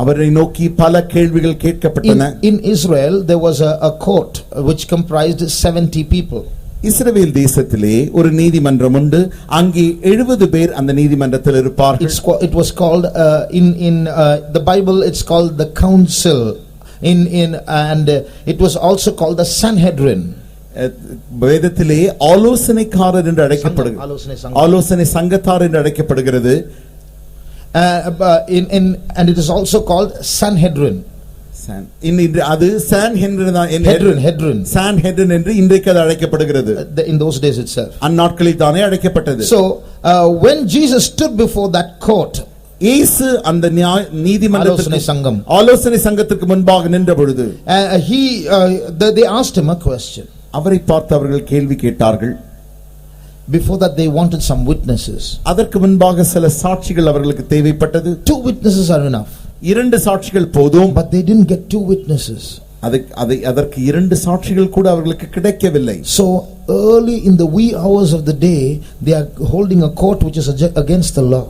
அவரை நோக்கி பல கேள்விகள் கேட்கப்பட்டன. In Israel there was a court which comprised 70 people. இஸ்ரவேல் தேசத்திலே ஒரு நீதிமன்றம் உண்டு. அங்கே 70 பேர் அந்த நீதிமன்றத்தில் இருப்பார்கள். It was called in the Bible it's called the council and it was also called the Sanhedrin. வேதத்திலே ஆலோசனைக்காரர் என்று அழைக்கப்படுகிறது. ஆலோசனை சங்கத்தார் என்று அழைக்கப்படுகிறது. And it is also called Sanhedrin. அது சான்ஹெட்ரின் என்று இன்றைக்கு அது அழைக்கப்படுகிறது. In those days itself. அந்நாட்களில் தானே அழைக்கப்பட்டது. So when Jesus stood before that court, இயேசு அந்த நீதிமன்றத்திற்கு ஆலோசனை சங்கத்துக்கு முன்பாக நின்ற பொழுது they asked him a question. அவரை பார்த்து அவர்கள் கேள்வி கேட்டார்கள். Before that they wanted some witnesses. அதற்கு முன்பாக சில சாட்சிகள் அவர்களுக்கு தேவைப்பட்டது. 2 witnesses are enough. 2 சாட்சிகள் போதும். But they didn't get 2 witnesses. அதற்கு 2 சாட்சிகள் கூட அவர்களுக்கு கிடைக்கவில்லை. So early in the wee hours of the day they are holding a court which is against the law.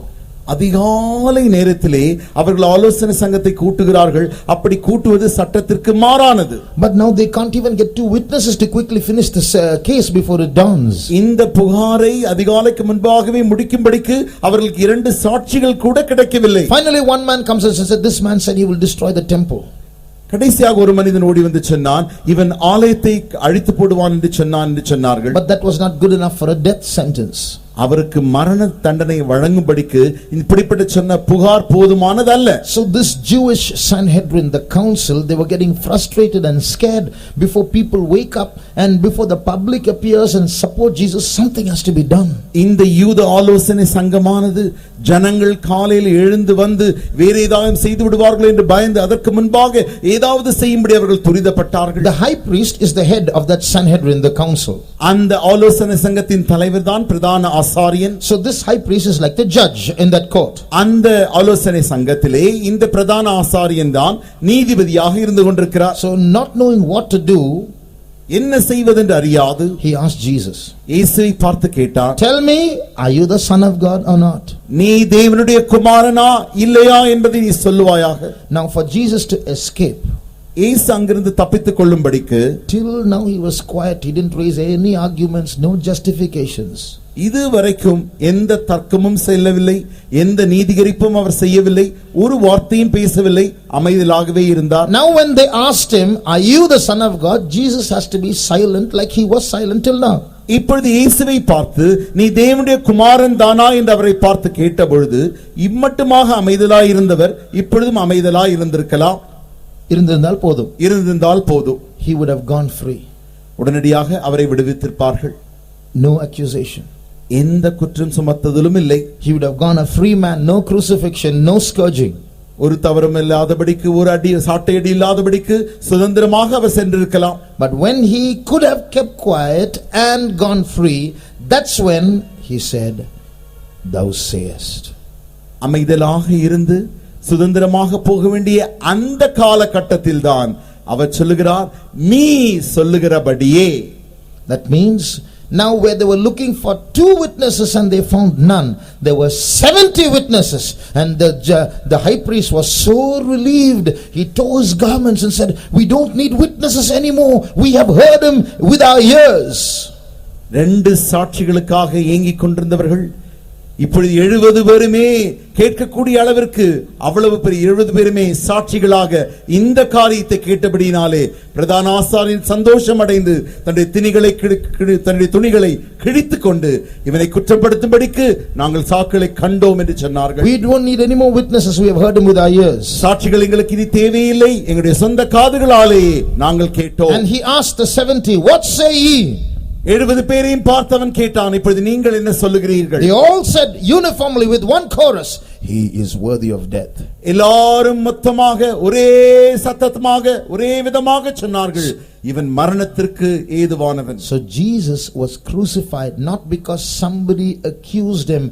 அதிகாலை நேரத்திலே அவர்கள் ஆலோசனை சங்கத்தை கூட்டுகிறார்கள். அப்படி கூட்டுவது சட்டத்திற்கு மாறானது. But now they can't even get 2 witnesses to quickly finish this case before it dawns. இந்த புகாரை அதிகாலைக்கு முன்பாகவே முடிக்கும்படிக்கு அவர்களுக்கு 2 சாட்சிகள் கூட கிடைக்கவில்லை. Finally one man comes and said, this man said he will destroy the temple. கடைசியாக ஒரு மனிதன் ஓடி வந்து சொன்னான், இவன் ஆலயத்தை அழித்து போடுவான் என்று சொன்னான் என்று சொன்னார்கள். But that was not good enough for a death sentence. அவருக்கு மரண தண்டனை வழங்கும்படிக்கு இப்படிப்பட்ட சொன்ன புகார் போதுமானதல்ல. So this Jewish Sanhedrin, the council, they were getting frustrated and scared before people wake up and before the public appears and support Jesus. Something has to be done. இந்த யூத ஆலோசனை சங்கமானது ஜனங்கள் காலையில் எழுந்து வந்து வேற ஏதாவது செய்து விடுவார்கள் என்று பயந்து அதற்கு முன்பாக ஏதாவது செய்யும்படி அவர்கள் துரிதப்பட்டார்கள். The high priest is the head of that Sanhedrin, the council. அந்த ஆலோசனை சங்கத்தின் தலைவர் தான் பிரதான ஆசாரியன். So this high priest is like the judge in that court. அந்த ஆலோசனை சங்கத்திலே இந்த பிரதான ஆசாரியன் தான் நீதிபதியாக இருந்து கொண்டிருக்கிறார். So not knowing what to do, என்ன செய்வதென்று அறியாது he asked Jesus, இயேசுவை பார்த்து கேட்டார், tell me, are you the son of God or not? நீ தேவனுடைய குமாரனா இல்லையா என்பதை நீ சொல்லுவாயாக. Now for Jesus to escape, இயேசு அங்கிருந்து தப்பித்துக் கொள்ளும்படிக்கு till now he was quiet. He didn't raise any arguments, no justifications. இதுவரைக்கும் எந்த தர்க்கமும் செல்லவில்லை, எந்த நீதிகரிப்பும் அவர் செய்யவில்லை, ஒரு வார்த்தையும் பேசவில்லை, அமைதலாகவே இருந்தார். Now when they asked him, are you the son of God? Jesus has to be silent like he was silent till now. இப்பொழுது இயேசுவை பார்த்து நீ தேவனுடைய குமாரன் தானா என்று அவரை பார்த்து கேட்ட பொழுது இம்மட்டுமாக அமைதலாய் இருந்தவர் இப்பொழுதும் அமைதலாய் இருந்திருக்கலாம். இருந்திருந்தால் போதும். He would have gone free. உடனடியாக அவரை விடுவித்திருப்பார்கள். No accusation. எந்த குற்றம் சுமத்துதலும் இல்லை. He would have gone a free man, no crucifixion, no scourging. ஒரு தவறும் இல்லாதபடிக்கு, ஒரு அடி சாட்டையடி இல்லாதபடிக்கு சுதந்திரமாக அவர் சென்றிருக்கலாம். But when he could have kept quiet and gone free, that's when he said, thou sayest. அமைதலாக இருந்து சுதந்திரமாக போக வேண்டிய அந்த காலகட்டத்தில் தான் அவர் சொல்லுகிறார், நீ சொல்லுகிறபடியே. That means now where they were looking for 2 witnesses and they found none, there were 70 witnesses, and the high priest was so relieved. He tore his garments and said, we don't need witnesses anymore, we have heard him with our ears. 2 சாட்சிகளுக்காக ஏங்கிக் கொண்டிருந்தவர்கள் இப்பொழுது 70 பேருமே கேட்கக்கூடிய அளவிற்கு, அவ்வளவு பெரிய 70 பேருமே சாட்சிகளாக இந்த காரியத்தை கேட்டபடியினாலே பிரதான ஆசாரியன் சந்தோஷம் அடைந்து தன்னுடைய துணிகளை கிழித்துக் கொண்டு இவனை குற்றப்படுத்தும்படிக்கு நாங்கள் சாட்சிகளை கண்டோம் என்று சொன்னார்கள். We don't need any more witnesses, we have heard him with our ears. சாட்சிகள் எங்களுக்கு இனி தேவையில்லை, எங்களுடைய சொந்த காதுகளாலே நாங்கள் கேட்டோம். And he asked the 70, what say ye? 70 பேரையும் பார்த்தவன் கேட்டான், இப்பொழுது நீங்கள் என்ன சொல்லுகிறீர்கள்? They all said uniformly with one chorus, he is worthy of death. எல்லாரும் மொத்தமாக ஒரே சத்தமாக ஒரே விதமாக சொன்னார்கள், இவன் மரணத்திற்கு ஏதுவானவன். So Jesus was crucified not because somebody accused him,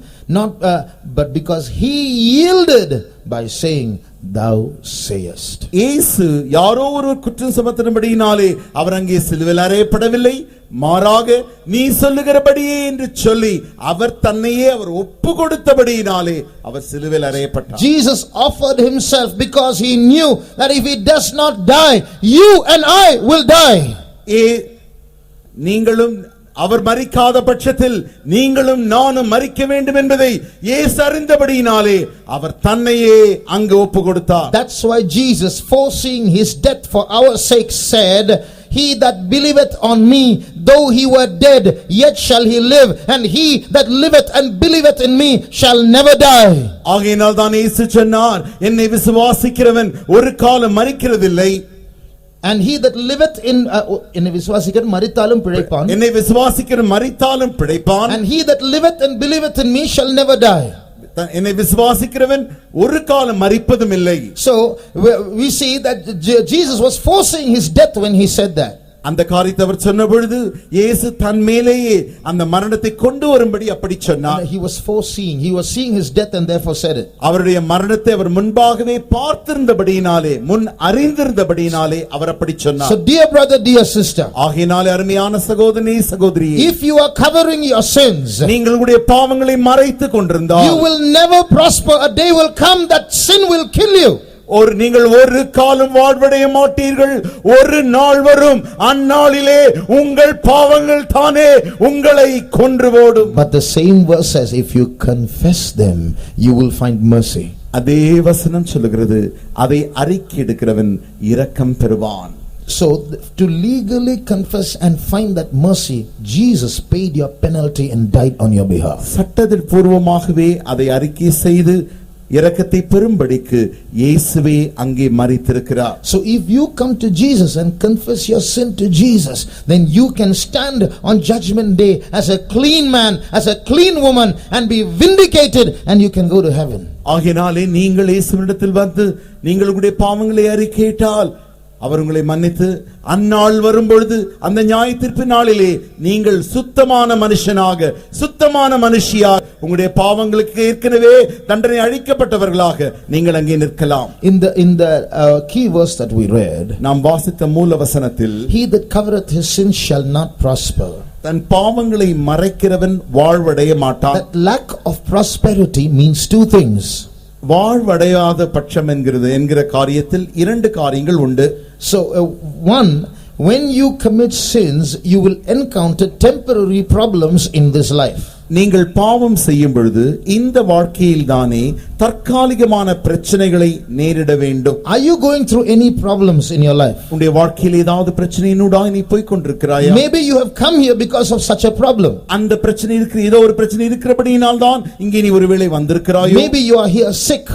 but because he yielded by saying, thou sayest. இயேசு யாரோ ஒரு குற்றம் சுமத்தினபடியினாலே அவர் அங்கே சிலுவையில் அறையப்படவில்லை, மாறாக நீ சொல்லுகிறபடியே என்று சொல்லி அவர் தன்னையே அவர் ஒப்பு கொடுத்தபடியினாலே அவர் சிலுவையில் அறையப்பட்டார். Jesus offered himself because he knew that if he does not die, you and I will die. நீங்களும் அவர் மரிக்காத பட்சத்தில் நீங்களும் நானும் மரிக்க வேண்டும் என்பதை இயேசு அறிந்தபடியினாலே அவர் தன்னையே அங்கு ஒப்பு கொடுத்தார். That's why Jesus, foreseeing his death for our sake, said, he that believeth on me, though he were dead, yet shall he live, and he that liveth and believeth in me shall never die. ஆகையினால் தான் இயேசு சொன்னார், என்னை விசுவாசிக்கிறவன் ஒரு காலம் மரிக்கிறதில்லை. And he that liveth in விசுவாசிக்கிறவன் மரித்தாலும் பிழைப்பான். என்னை விசுவாசிக்கிறவன் மரித்தாலும் பிழைப்பான். And he that liveth and believeth in me shall never die. என்னை விசுவாசிக்கிறவன் ஒரு காலம் மரிப்பதும் இல்லை. So we see that Jesus was foreseeing his death when he said that. அந்த காரியத்தை அவர் சொன்ன பொழுது இயேசு தன் மேலேயே அந்த மரணத்தை கொண்டு வரும்படி அப்படி சொன்னார். He was foreseeing, he was seeing his death and therefore said it. அவருடைய மரணத்தை அவர் முன்பாகவே பார்த்திருந்தபடியினாலே, முன் அறிந்திருந்தபடியினாலே அவர் அப்படி சொன்னார். So dear brother, dear sister, ஆகையினாலே அருமையான சகோதரனே சகோதரியே, if you are covering your sins, நீங்கள் உங்களுடைய பாவங்களை மறைத்துக் கொண்டிருந்தால், you will never prosper. A day will come that sin will kill you. நீங்கள் ஒரு காலம் வாழ்வடைய மாட்டீர்கள். ஒரு நாள் வரும், அந்நாளிலே உங்கள் பாவங்கள் தானே உங்களை கொன்று போடும். But the same verse says, if you confess them, you will find mercy. அதே வசனம் சொல்லுகிறது, அதை அறிக்கை எடுக்கிறவன் இரக்கம் பெறுவான். So to legally confess and find that mercy, Jesus paid your penalty and died on your behalf. சட்டத்தில் பூர்வமாகவே அதை அறிக்கை செய்து இரக்கத்தை பெறும்படிக்கு இயேசுவே அங்கே மரித்திருக்கிறார். So if you come to Jesus and confess your sin to Jesus, then you can stand on judgment day as a clean man, as a clean woman, and be vindicated, and you can go to heaven. ஆகையினாலே நீங்கள் இயேசுவினிடத்தில் வந்து நீங்களுடைய பாவங்களை அறிக்கையிட்டால் அவர் உங்களை மன்னித்து அந்நாள் வரும்பொழுது அந்த நியாயத்தீர்ப்பு நாளிலே நீங்கள் சுத்தமான மனுஷனாக சுத்தமான மனுஷியாக உங்களுடைய பாவங்களுக்கு ஏற்கனவே தண்டனை அளிக்கப்பட்டவர்களாக நீங்கள் அங்கே நிற்கலாம். In the key verse that we read, நாம் வாசித்த மூல வசனத்தில், he that covereth his sins shall not prosper. தன் பாவங்களை மறைக்கிறவன் வாழ்வடைய மாட்டான். That lack of prosperity means two things. வாழ்வடையாத பட்சம் என்கிற காரியத்தில் இரண்டு காரியங்கள் உண்டு. So one, when you commit sins, you will encounter temporary problems in this life. நீங்கள் பாவம் செய்யும் பொழுது இந்த வாழ்க்கையில் தானே தற்காலிகமான பிரச்சனைகளை நேரிட வேண்டும். Are you going through any problems in your life? உன்னுடைய வாழ்க்கையில் ஏதாவது பிரச்சனையினூடாக நீ போய் கொண்டிருக்கிறாயா? Maybe you have come here because of such a problem. அந்த பிரச்சனை இருக்கு, ஏதோ ஒரு பிரச்சனை இருக்கிறபடியினால் தான் இங்கே நீ ஒருவேளை வந்திருக்கிறாயோ. Maybe you are here sick.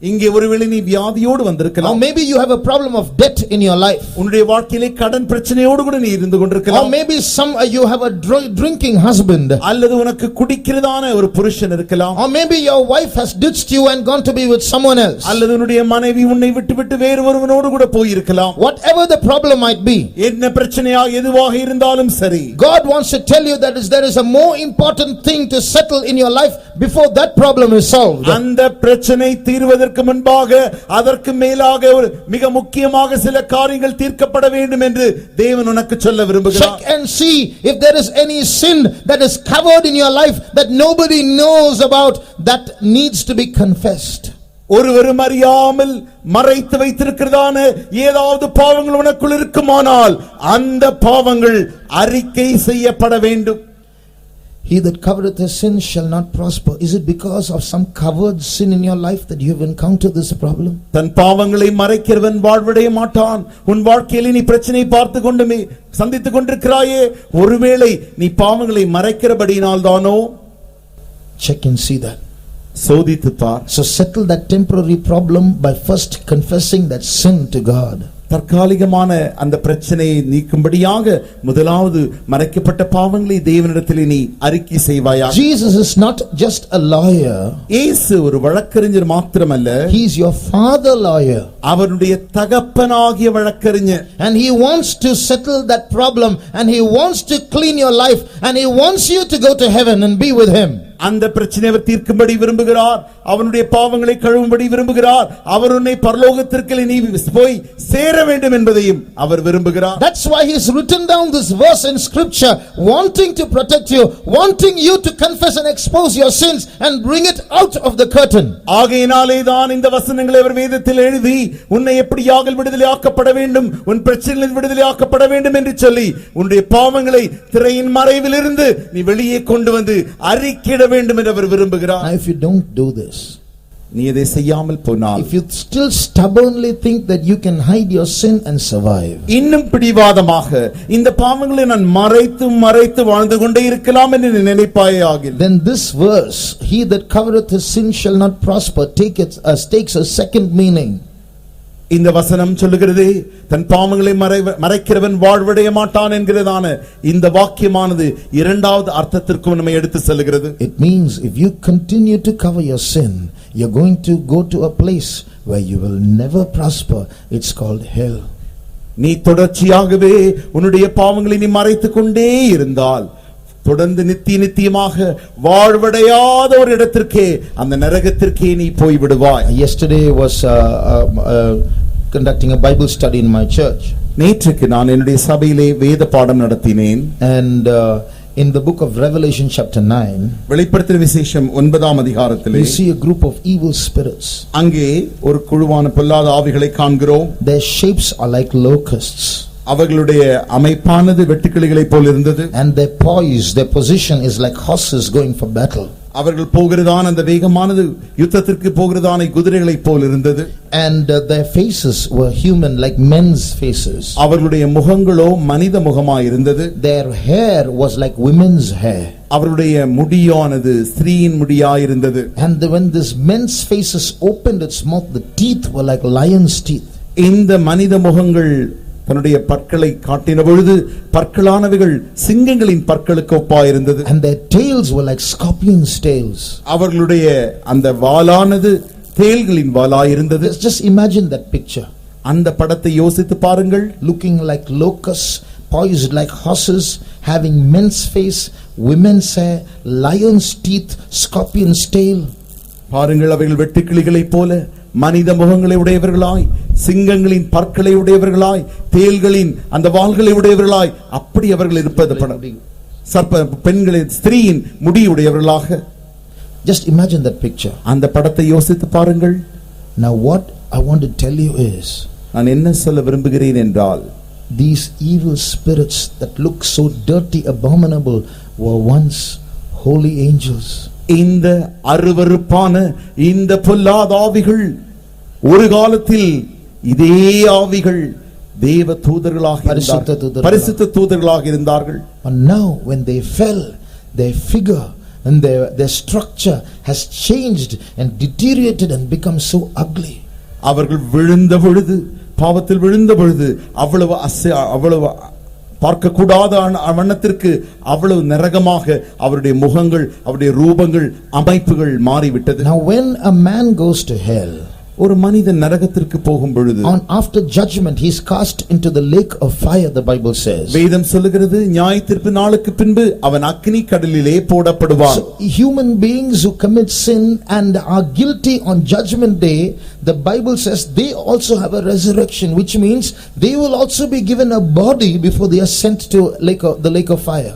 இங்கே ஒருவேளை நீ வியாதியோடு Or வந்திருக்கலாம். maybe you have a problem of debt in your life. உன்னுடைய வாழ்க்கையிலே கடன் பிரச்சனையோடு கூட நீ இருந்து Or கொண்டிருக்கலாம். maybe you have a drinking husband. அல்லது உனக்கு குடிக்கிறதான ஒரு புருஷன் இருக்கலாம். Or maybe your wife has ditched you and gone to be with someone else. அல்லது உன்னுடைய மனைவி உன்னை விட்டு வேறு ஒருவனோடு கூட போய் இருக்கலாம். Whatever the problem might be, என்ன பிரச்சனையாக எதுவாக இருந்தாலும் சரி, God wants to tell you that there is a more important thing to settle in your life before that problem is solved. அந்த பிரச்சனை தீர்வதற்கு முன்பாக அதற்கு மேலாக ஒரு மிக முக்கியமாக சில காரியங்கள் தீர்க்கப்பட வேண்டும் என்று தேவன் உனக்கு சொல்ல விரும்புகிறார். Check and see if there is any sin that is covered in your life that nobody knows about, that needs to be confessed. ஒருவரும் அறியாமல் மறைத்து வைத்திருக்கிறதான ஏதாவது பாவங்கள் உனக்குள் இருக்குமானால் அந்த பாவங்கள் அறிக்கை செய்யப்பட வேண்டும். He that covereth his sin shall not prosper. Is it because of some covered sin in your life that you have encountered this problem? தன் பாவங்களை மறைக்கிறவன் வாழ்வடைய மாட்டான். உன் வாழ்க்கையில் நீ பிரச்சனை பார்த்து கொண்டுமே சந்தித்துக் கொண்டிருக்கிறாயே, ஒருவேளை நீ பாவங்களை மறைக்கிறபடியினால் தானோ? Check and see that. சோதித்து பார். So settle that temporary problem by first confessing that sin to God. தற்காலிகமான அந்த பிரச்சனையை நீக்கும்படியாக முதலாவது மறைக்கப்பட்ட பாவங்களை தேவனிடத்தில் நீ அறிக்கை செய்வாயா. Jesus is not just a lawyer. இயேசு ஒரு வழக்கறிஞர் மாத்திரமல்ல, He is your father lawyer. அவருடைய தகப்பனாகிய வழக்கறிஞர். And he wants to settle that problem, and he wants to clean your life, and he wants you to go to heaven and be with him. அந்த பிரச்சனையை அவர் தீர்க்கும்படி விரும்புகிறார். அவனுடைய பாவங்களை கழுவும்படி விரும்புகிறார். அவர் உன்னை பரலோகத்திற்கு நீ போய் சேர வேண்டும் என்பதையும் அவர் விரும்புகிறார். That's why he has written down this verse in scripture, wanting to protect you, wanting you to confess and expose your sins and bring it out of the curtain. ஆகையினாலே தான் இந்த வசனங்களை அவர் வேதத்தில் எழுதி உன்னை எப்படியாக விடுதலை ஆக்கப்பட வேண்டும், உன் பிரச்சனைகளில் விடுதலை ஆக்கப்பட வேண்டும் என்று சொல்லி உன்னுடைய பாவங்களை திரையின் மறைவிலிருந்து நீ வெளியே கொண்டு வந்து அறிக்கையிட வேண்டும் என்று அவர் விரும்புகிறார். Now if you don't do this, நீ இதை செய்யாமல் போனால், if you still stubbornly think that you can hide your sin and survive, இன்னும் பிடிவாதமாக இந்த பாவங்களை நான் மறைத்து வாழ்ந்து கொண்டே இருக்கலாம் என்று நீ நினைப்பாயாகில், then this verse, he that covereth his sin shall not prosper, takes a second meaning. இந்த வசனம் சொல்லுகிறது தன் பாவங்களை மறைக்கிறவன் வாழ்வடைய மாட்டான் என்கிறதான இந்த வாக்கியமானது இரண்டாவது அர்த்தத்திற்கு நம்மை எடுத்து செல்கிறது. It means if you continue to cover your sin, you're going to go to a place where you will never prosper. It's called hell. நீ தொடர்ச்சியாகவே உன்னுடைய பாவங்களை நீ மறைத்துக் கொண்டே இருந்தால் தொடர்ந்து நித்தியமாக வாழ்வடையாத ஒரு இடத்திற்கே, அந்த நரகத்திற்கே நீ போய் விடுவாய். Yesterday was conducting a Bible study in my church. நேற்றுக்கு நான் என்னுடைய சபையிலே வேத பாடம் நடத்தினேன். And in the book of Revelation chapter 9, வெளிப்படுத்தின விசேஷம் 9ஆம் அதிகாரத்திலே we see a group of evil spirits. அங்கே ஒரு குழுவான பொல்லாத ஆவிகளை காண்கிறோம். Their shapes are like locusts. அவர்களுடைய அமைப்பானது வெட்டுக்கிளிகளைப் போல் இருந்தது. And their poise, their position is like horses going for battle. அவர்கள் போகிறதான அந்த வேகமானது யுத்தத்திற்கு போகிறதான குதிரைகளைப் போல் இருந்தது. And their faces were human, like men's faces. அவர்களுடைய முகங்களோ மனித முகமாய் இருந்தது. Their hair was like women's hair. அவருடைய முடியானது ஸ்திரீயின் முடியாய் இருந்தது. And when this men's faces opened its mouth, the teeth were like lion's teeth. இந்த மனித முகங்கள் தன்னுடைய பற்களை காட்டின பொழுது பற்களானவைகள் சிங்கங்களின் பற்களுக்கு ஒப்பாயிருந்தது. And their tails were like scorpions' tails. அவர்களுடைய அந்த வாளானது தேள்களின் வாளாயிருந்தது. Just imagine that picture. அந்த படத்தை யோசித்து பாருங்கள். Looking like locusts, poised like horses, having men's face, women's hair, lion's teeth, scorpion's tail. பாருங்கள், அவைகள் வெட்டுக்கிளிகளைப் போல மனித முகங்களை உடையவர்களாய், சிங்கங்களின் பற்களை உடையவர்களாய், தேள்களின் அந்த வாள்களை உடையவர்களாய் அப்படி அவர்கள் இருப்பது படம். சர்ப்ப பெண்களின் ஸ்திரீயின் முடி உடையவர்களாக. Just imagine that picture. அந்த படத்தை யோசித்து பாருங்கள். Now what I want to tell you is, நான் என்ன சொல்ல விரும்புகிறேன் என்றால், these evil spirits that look so dirty, abominable, were once holy angels. இந்த அருவருப்பான இந்த பொல்லாத ஆவிகள் ஒரு காலத்தில் இதே ஆவிகள் தேவ தூதர்களாக இருந்தார்கள், பரிசுத்த தூதர்களாக இருந்தார்கள். And now when they fell, their figure and their structure has changed and deteriorated and become so ugly. அவர்கள் விழுந்த பொழுது, பாவத்தில் விழுந்த பொழுது அவ்வளவு பார்க்க கூடாத வண்ணத்திற்கு அவ்வளவு நரகமாக அவருடைய முகங்கள், அவருடைய ரூபங்கள், அமைப்புகள் மாறிவிட்டது. Now when a man goes to hell, ஒரு மனிதன் நரகத்திற்கு போகும் பொழுது, on after judgment he is cast into the lake of fire, the Bible says. வேதம் சொல்லுகிறது, நியாயத்தீர்ப்பு நாளுக்கு பின்பு அவன் அக்கினி கடலிலே போடப்படுவான். So human beings who commit sin and are guilty on judgment day, the Bible says they also have a resurrection, which means they will also be given a body before they are sent to the lake of fire.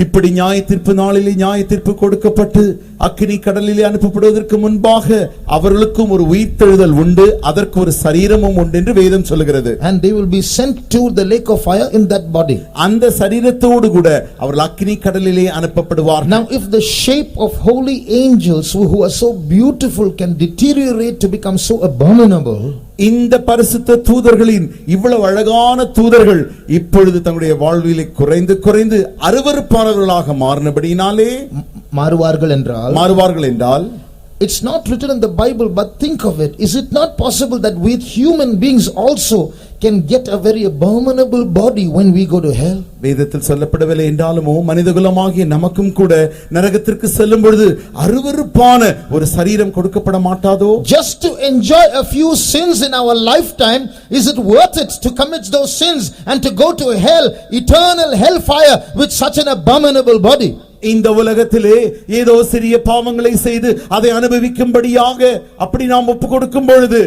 இப்படி நியாயத்தீர்ப்பு நாளிலே நியாயத்தீர்ப்பு கொடுக்கப்பட்டு அக்கினி கடலிலே அனுப்பப்படுவதற்கு முன்பாக அவர்களுக்கும் ஒரு உயிர்த்தெழுதல் உண்டு, அதற்கு ஒரு சரீரமும் உண்டு என்று வேதம் சொல்கிறது. And they will be sent to the lake of fire in that body. அந்த சரீரத்தோடு கூட அவர்கள் அக்கினி கடலிலே அனுப்பப்படுவார்கள். Now if the shape of holy angels who are so beautiful can deteriorate to become so abominable, இந்த பரிசுத்த தூதர்களின் இவ்வளவு அழகான தூதர்கள் இப்பொழுது தங்களுடைய வாழ்விலே குறைந்து குறைந்து அருவருப்பானவர்களாக மாறினபடியினாலே மாறுவார்கள் என்றால், it's not written in the Bible, but think of it. Is it not possible that with human beings also can get a very abominable body when we go to hell? வேதத்தில் சொல்லப்படவில்லை என்றாலுமோ மனிதகுலமாகிய நமக்கும் கூட நரகத்திற்கு செல்லும் பொழுது அருவருப்பான ஒரு சரீரம் கொடுக்கப்பட மாட்டாதோ? Just to enjoy a few sins in our lifetime, is it worth it to commit those sins and to go to hell, eternal hellfire with such an abominable body? இந்த உலகத்திலே ஏதோ சிறிய பாவங்களை செய்து அதை அனுபவிக்கும்படியாக அப்படி நாம் ஒப்பு கொடுக்கும் பொழுது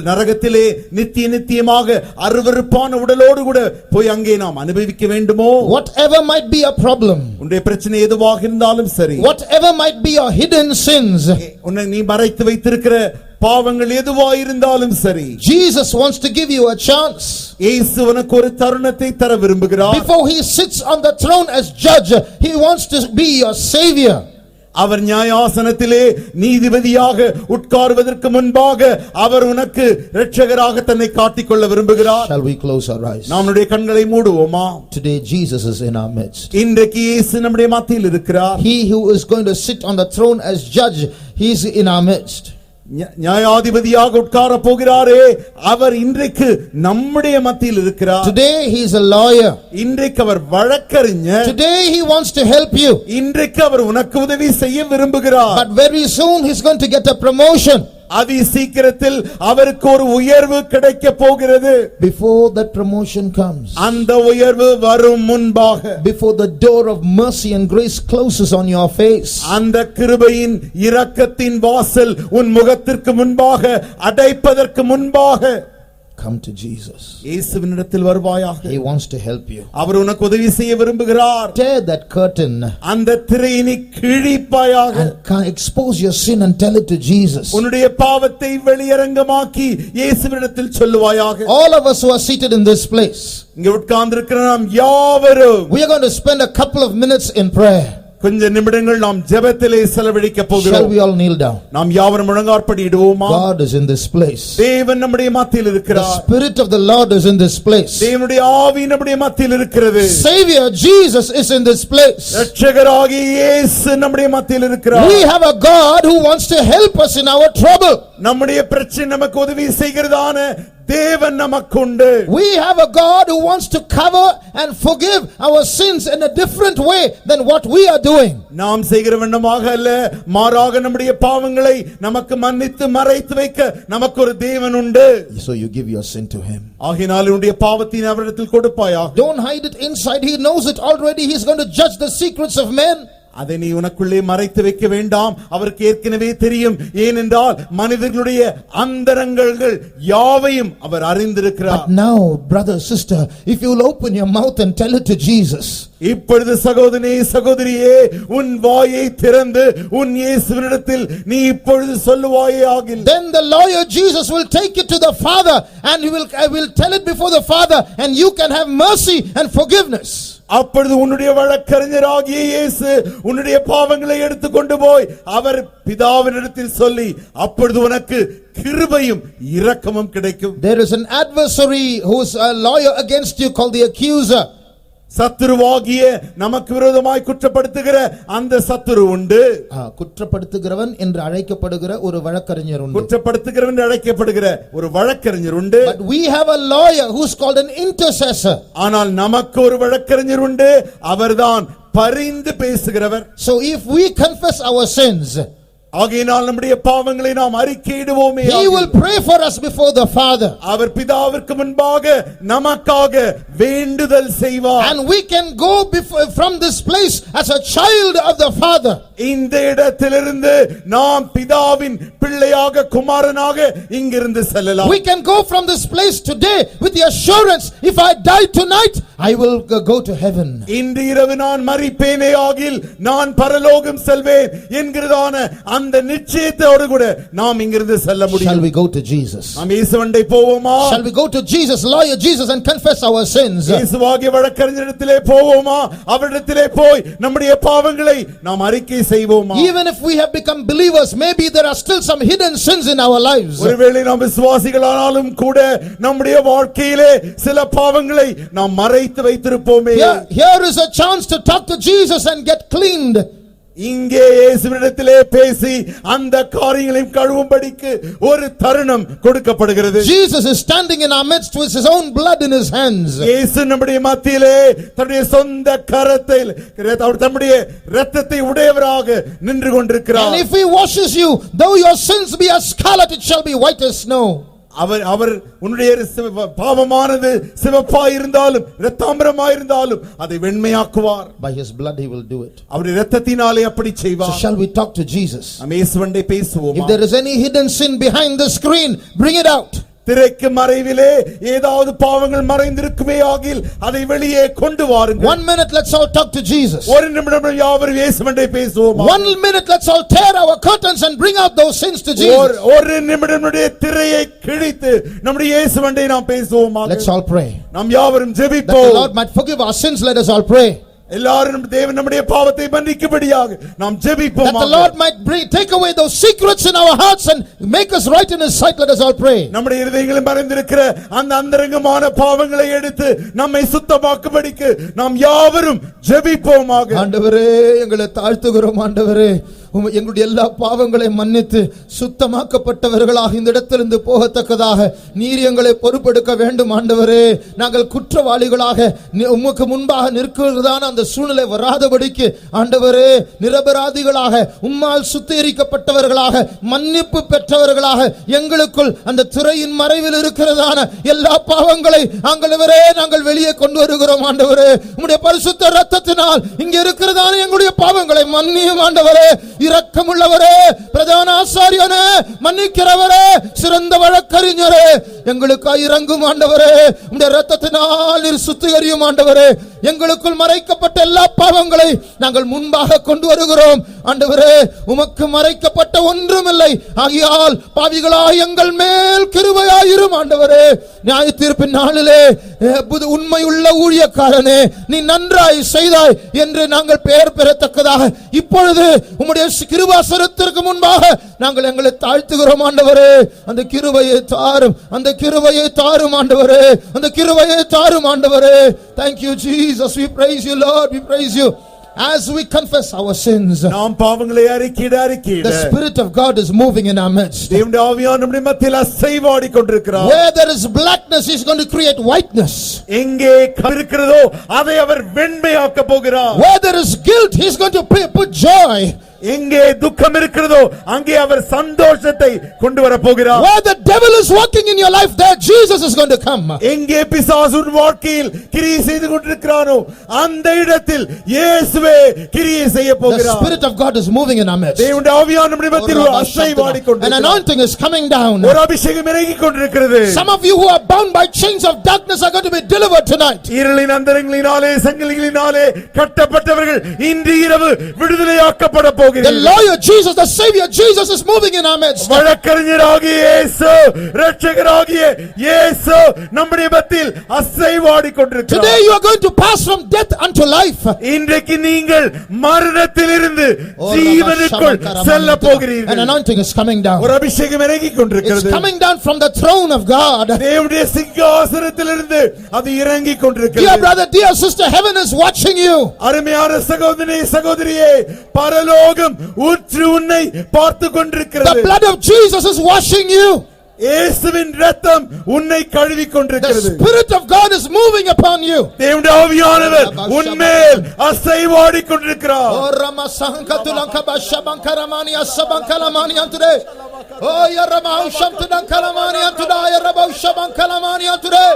நரகத்திலே நித்தியமாக அருவருப்பான உடலோடு கூட போய் அங்கே நாம் அனுபவிக்க வேண்டுமோ? Whatever might be a problem, உன்னுடைய பிரச்சனை எதுவாக இருந்தாலும் சரி, whatever might be your hidden sins, உன்னை நீ மறைத்து வைத்திருக்கிற பாவங்கள் எதுவாக இருந்தாலும் சரி, Jesus wants to give you a chance. இயேசு உனக்கு ஒரு தருணத்தை தர விரும்புகிறார். Before he sits on the throne as judge, he wants to be your savior. அவர் நியாயாசனத்திலே நீதிபதியாக உட்காருவதற்கு முன்பாக அவர் உனக்கு இரட்சகராக தன்னை காட்டிக்கொள்ள விரும்புகிறார். Shall we close our eyes? நம்முடைய கண்களை மூடுவோமா? Today Jesus is in our midst. இன்றைக்கு இயேசு நம்முடைய மத்தியில் இருக்கிறார். He who is going to sit on the throne as judge, he is in our midst. நியாயாதிபதியாக உட்கார போகிறாரே, அவர் இன்றைக்கு நம்முடைய மத்தியில் இருக்கிறார். Today he is a lawyer. இன்றைக்கு அவர் வழக்கறிஞர். Today he wants to help you. இன்றைக்கு அவர் உனக்கு உதவி செய்ய விரும்புகிறார். But very soon he is going to get a promotion. அதி சீக்கிரத்தில் அவருக்கு ஒரு உயர்வு கிடைக்க போகிறது. Before that promotion comes, அந்த உயர்வு வரும் முன்பாக, before the door of mercy and grace closes on your face, அந்த கிருபையின் இரக்கத்தின் வாசல் உன் முகத்திற்கு முன்பாக அடைப்பதற்கு முன்பாக, come to Jesus. இயேசுவினிடத்தில் வருவாயாக. He wants to help you. அவர் உனக்கு உதவி செய்ய விரும்புகிறார். Tear that curtain. அந்த திரையினை கிழிப்பாயாக. And expose your sin and tell it to Jesus. உன்னுடைய பாவத்தை வெளியரங்கமாக்கி இயேசுவினிடத்தில் சொல்லுவாயாக. All of us who are seated in this place, இங்கே உட்கார்ந்திருக்கிற நாம் யாவரும், we are going to spend a couple of minutes in prayer. கொஞ்ச நிமிடங்கள் நாம் ஜெபத்திலே செலவழிக்க Shall போகிறோம். we all kneel down? நாம் யாவரும் முழங்காற்படியிடுவோமா? God is in this place. தேவன் நம்முடைய மத்தியில் The இருக்கிறார். Spirit of the Lord is in this place. தேவனுடைய ஆவி நம்முடைய மத்தியில் இருக்கிறது. Savior Jesus is in this place. இரட்சகராகிய இயேசு நம்முடைய மத்தியில் இருக்கிறார். We have a God who wants to help us in our trouble. நம்முடைய பிரச்சனை நமக்கு உதவி செய்கிறதான தேவன் நமக்குண்டு. We have a God who wants to cover and forgive our sins in a different way than what we are doing. நாம் செய்கிற வண்ணமாக அல்ல, மாறாக நம்முடைய பாவங்களை நமக்கு மன்னித்து மறைத்து வைக்க நமக்கு ஒரு தேவன் உண்டு. So you give your sin to him. ஆகையால் உன்னுடைய பாவத்தை அவரிடத்தில் கொடுப்பாயா? Don't hide it inside. He knows it already. He's going to judge the secrets of men. அதை நீ உனக்குள்ளே மறைத்து வைக்க வேண்டாம். அவருக்கு ஏற்கனவே தெரியும். ஏனென்றால் மனிதர்களுடைய அந்தரங்கங்கள் யாவையும் அவர் அறிந்திருக்கிறார். But now, brother, sister, if you'll open your mouth and tell it to Jesus. இப்பொழுது சகோதரனே சகோதரியே, உன் வாயை திறந்து உன் இயேசுவினிடத்தில் நீ இப்பொழுது சொல்லுவாயே ஆகில். Then the lawyer Jesus will take it to the Father and he will tell it before the Father, and you can have mercy and forgiveness. அப்பொழுது உன்னுடைய வழக்கறிஞராகிய இயேசு உன்னுடைய பாவங்களை எடுத்துக்கொண்டு போய் அவர் பிதாவினிடத்தில் சொல்லி அப்பொழுது உனக்கு கிருபையும் இரக்கமும் கிடைக்கும். There is an adversary who is a lawyer against you called the accuser. சத்துருவாகிய நமக்கு விரோதமாய் குற்றப்படுத்துகிற அந்த சத்துரு உண்டு. குற்றப்படுத்துகிறவன் என்று அழைக்கப்படுகிற ஒரு வழக்கறிஞர் உண்டு. குற்றப்படுத்துகிறவன் என்று அழைக்கப்படுகிற ஒரு வழக்கறிஞர் உண்டு. But we have a lawyer who is called an intercessor. ஆனால் நமக்கு ஒரு வழக்கறிஞர் உண்டு, அவர்தான் பரிந்து பேசுகிறவர். So if we confess our sins, ஆகையினால் நம்முடைய பாவங்களை நாம் அறிக்கையிடுவோமே. He will pray for us before the Father. அவர் பிதாவிற்கு முன்பாக நமக்காக வேண்டுதல் செய்வார். And we can go from this place as a child of the Father. இந்த இடத்திலிருந்து நாம் பிதாவின் பிள்ளையாக குமாரனாக இங்கிருந்து செல்லலாம். We can go from this place today with the assurance, if I die tonight, I will go to heaven. இன்று இரவு நான் மரிப்பேனே ஆகில் நான் பரலோகம் செல்வேன் என்கிறதான அந்த நிச்சயத்தோடு கூட நாம் இங்கிருந்து செல்ல முடியும். Shall we go to Jesus? நாம் இயேசுவண்டை போவோமா? Shall we go to Jesus, lawyer Jesus, and confess our sins? இயேசுவாகிய வழக்கறிஞரிடத்திலே போவோமா? அவரிடத்திலே போய் நம்முடைய பாவங்களை நாம் அறிக்கை செய்வோமா? Even if we have become believers, maybe there are still some hidden sins in our lives. ஒருவேளை நாம் விசுவாசிகளானாலும் கூட நம்முடைய வாழ்க்கையிலே சில பாவங்களை நாம் மறைத்து வைத்திருப்போமே. Here is a chance to talk to Jesus and get cleaned. இங்கே இயேசுவினிடத்திலே பேசி அந்த காரியங்களையும் கழுவும்படிக்கு ஒரு தருணம் கொடுக்கப்படுகிறது. Jesus is standing in our midst with his own blood in his hands. இயேசு நம்முடைய மத்தியிலே தன்னுடைய சொந்த கரத்தில் தம்முடைய இரத்தத்தை உடையவராக நின்று கொண்டிருக்கிறார். And if he washes you, though your sins be as scarlet, it shall be white as snow. அவர் உன்னுடைய பாவமானது சிவப்பாய் இருந்தாலும் இரத்தாம்பரமாய் இருந்தாலும் அதை வெண்மையாக்குவார். By his blood he will do it. அவருடைய இரத்தத்தினாலே அப்படி செய்வார். So shall we talk to Jesus? நாம் இயேசுவண்டை பேசுவோமா? If there is any hidden sin behind the screen, bring it out. திரைக்கு மறைவிலே ஏதாவது பாவங்கள் மறைந்திருக்குமே ஆகில் அதை வெளியே கொண்டு வாருங்கள். 1 minute, let's all talk to Jesus. ஒரு நிமிடம் யாவரும் இயேசுவண்டை பேசுவோமா? 1 minute, let's all tear our curtains and bring out those sins to Jesus. ஒரு நிமிடம் திரையை கிழித்து நம்முடைய இயேசுவண்டை நாம் பேசுவோமா? Let's all pray. நாம் யாவரும் That ஜெபிப்போம். the Lord might forgive our sins, let us all pray. எல்லாரும் தேவன் நம்முடைய பாவத்தை மன்னிக்கும்படியாக நாம் ஜெபிப்போம். That the Lord might take away those secrets in our hearts and make us right in his sight, let us all pray. நம்முடைய இதயங்களில் மறைந்திருக்கிற அந்த அந்தரங்கமான பாவங்களை எடுத்து நம்மை சுத்தமாக்கும்படிக்கு நாம் யாவரும் ஜெபிப்போமாக. ஆண்டவரே, எங்களை தாழ்த்துகிறோம். ஆண்டவரே, எங்களுடைய எல்லா பாவங்களை மன்னித்து சுத்தமாக்கப்பட்டவர்களாக இந்த இடத்திலிருந்து போகத்தக்கதாக நீர் எங்களை பொறுப்பெடுக்க வேண்டும். ஆண்டவரே, நாங்கள் குற்றவாளிகளாக உமக்கு முன்பாக நிற்கிறதான அந்த சூழ்நிலை வராதபடிக்கு ஆண்டவரே, நிரபராதிகளாக உம்மால் சுத்திகரிக்கப்பட்டவர்களாக மன்னிப்பு பெற்றவர்களாக எங்களுக்குள் அந்த திரையின் மறைவில் இருக்கிறதான எல்லா பாவங்களை ஆண்டவரே நாங்கள் வெளியே கொண்டு வருகிறோம். ஆண்டவரே, உம்முடைய பரிசுத்த இரத்தத்தினால் இங்கே இருக்கிறதான எங்களுடைய பாவங்களை மன்னியும். ஆண்டவரே, இரக்கமுள்ளவரே, பிரதான ஆசாரியனே, மன்னிக்கிறவரே, சிறந்த வழக்கறிஞரே, எங்களுக்காக இறங்கும். ஆண்டவரே, உம்முடைய இரத்தத்தினால் நீர் சுத்திகரியும் ஆண்டவரே. எங்களுக்குள் மறைக்கப்பட்ட எல்லா பாவங்களை நாங்கள் முன்பாக கொண்டு வருகிறோம் ஆண்டவரே. உமக்கு மறைக்கப்பட்ட ஒன்றுமில்லை. ஆகையால் பாவிகளாய் எங்கள் மேல் கிருபையாயிரும் ஆண்டவரே. நியாய தீர்ப்பின் நாளிலே உண்மையுள்ள ஊழியக்காரனே, நீ நன்றாய் செய்தாய் என்று நாங்கள் பெயர் பெறத்தக்கதாக இப்பொழுது உம்முடைய கிருபாசனத்திற்கு முன்பாக நாங்கள் எங்களை தாழ்த்துகிறோம் ஆண்டவரே. அந்த கிருபையை தாரும், அந்த கிருபையை தாரும் ஆண்டவரே, அந்த கிருபையை தாரும் ஆண்டவரே. Thank you Jesus, we praise you Lord, we praise you. As we confess our sins, நாம் பாவங்களை அறிக்கையிட the Spirit of God is moving in our midst. தேவனுடைய ஆவியானவர் நம்முடைய மத்தியில் அசைவாடி கொண்டிருக்கிறார். Where there is blackness, He is going to create whiteness. எங்கே கரை இருக்கிறதோ அதை அவர் வெண்மையாக்க போகிறார். Where there is guilt, He is going to put joy. எங்கே துக்கம் இருக்கிறதோ அங்கே அவர் சந்தோஷத்தை கொண்டு வர போகிறார். Where the devil is working in your life, there Jesus is going to come. எங்கே பிசாசு உன் வாழ்க்கையில் கிரியை செய்து கொண்டிருக்கிறானோ அந்த இடத்தில் இயேசுவே கிரியை செய்ய The போகிறார். Spirit of God is moving in our midst. தேவனுடைய ஆவியானவர் நம்முடைய மத்தியில் அசைவாடி An கொண்டிருக்கிறார். anointing is coming down. ஒரு அபிஷேகம் இறங்கி கொண்டிருக்கிறது. Some of you who are bound by chains of darkness are going to be delivered tonight. இருளின் அந்தரங்களினாலே சங்கிலிகளினாலே கட்டப்பட்டவர்கள் இன்று இரவு விடுதலையாக்கப்பட போகிறார்கள். The lawyer Jesus, the Savior Jesus is moving in our midst. வழக்கறிஞராகிய இயேசு, இரட்சகராகிய இயேசு நம்முடைய மத்தியில் அசைவாடி கொண்டிருக்கிறார். Today you are going to pass from death unto life. இன்றைக்கு நீங்கள் மரணத்திலிருந்து ஜீவனுக்குள் செல்ல An போகிறீர்கள். anointing is coming down. ஒரு அபிஷேகம் இறங்கி It's கொண்டிருக்கிறது. coming down from the throne of God. தேவனுடைய சிங்காசனத்திலிருந்து அது இறங்கி Dear கொண்டிருக்கிறது. brother, dear sister, heaven is watching you. அருமையான சகோதரி சகோதரியே, பரலோகம் உற்று உன்னை பார்த்து The கொண்டிருக்கிறது. blood of Jesus is washing you. இயேசுவின் இரத்தம் உன்னை கழுவி The கொண்டிருக்கிறது. Spirit of God is moving upon you. தேவனுடைய ஆவியானவர் உன்மேல் அசைவாடி கொண்டிருக்கிறார். Oh Rama Sahankatulanka Bashabankaramani Asabankalamani Antude. Oh Yarama Shamtudankalamani Antuda Yaraba Shabankalamani Antude.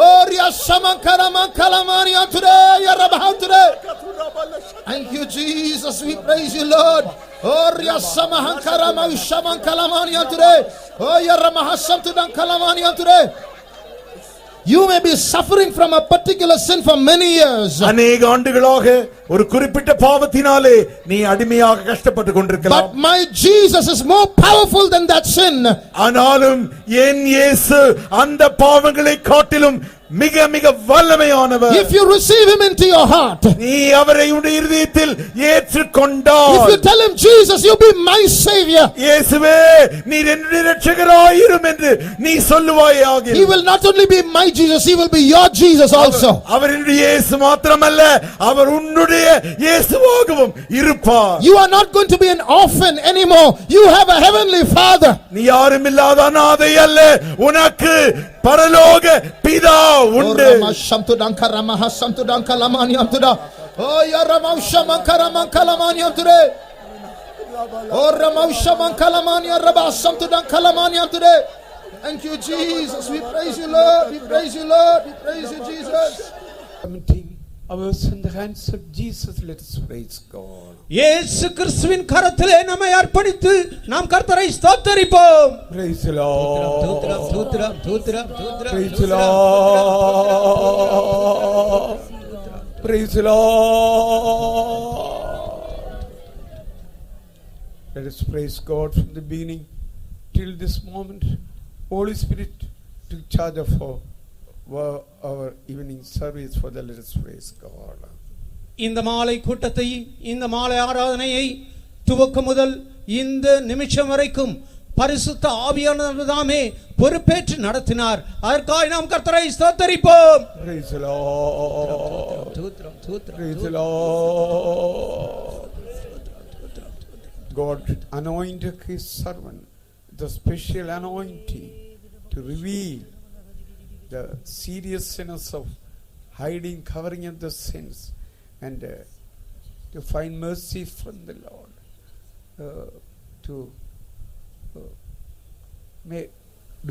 Oh Ria Samankalamani Antude Yaraba Antude. Thank you Jesus, we praise you Lord. Oh Ria Samahankarama Shabankalamani Antude. Oh Yarama Shamtudankalamani Antude. You may be suffering from a particular sin for many years. அநேக ஆண்டுகளாக ஒரு குறிப்பிட்ட பாவத்தினாலே நீ அடிமையாக கஷ்டப்பட்டு கொண்டிருக்கலாம். But my Jesus is more powerful than that sin. ஆனாலும் என் இயேசு அந்த பாவங்களை காட்டிலும் மிக மிக வல்லமையானவர். If you receive Him into your heart, நீ அவரை உன்னுடைய இருதயத்தில் if you ஏற்றுக்கொண்டால், tell Him, Jesus, you be my Savior, இயேசுவே நீர் என்னுடைய இரட்சகராயிரும் என்று நீ சொல்லுவாயாக. He will not only be my Jesus, He will be your Jesus also. அவர் என்னுடைய இயேசு மாத்திரமல்ல, அவர் உன்னுடைய இயேசுவாகவும் இருப்பார். You are not going to be an orphan anymore. You have a heavenly Father. நீ யாரும் இல்லாத அனாதை அல்ல, உனக்கு பரலோக பிதா உண்டு. Oh Yaramaushamankaramakalamani Oh Ramaushamankalamani Rabasamtudankalamani today. Thank you Jesus, we praise you Lord, we praise you Lord, we praise you Jesus. Committing ours in the hands of Jesus, let us praise God. இயேசு கிறிஸ்துவின் கரத்திலே நம்மை அர்ப்பணித்து நாம் கர்த்தரை ஸ்தோத்திரிப்போம். Praise the Lord. தூத்திரம் தூத்திரம் தூத்திரம் தூத்திரம். Praise the Lord. Praise the Lord. Let us praise God from the beginning till this moment. Holy Spirit took charge of our evening service for the let us praise God. இந்த மாலை கூட்டத்தை, இந்த மாலை ஆராதனையை துவக்கம் முதல் இந்த நிமிஷம் வரைக்கும் பரிசுத்த ஆவியானவர் தாமே பொறுப்பேற்று நடத்தினார். அதற்காக நாம் கர்த்தரை ஸ்தோத்திரிப்போம். Praise the Lord. தூத்திரம் தூத்திரம். Praise the Lord. God anointed His servant with a special anointing to reveal the seriousness of hiding, covering of the sins, and to find mercy from the Lord, to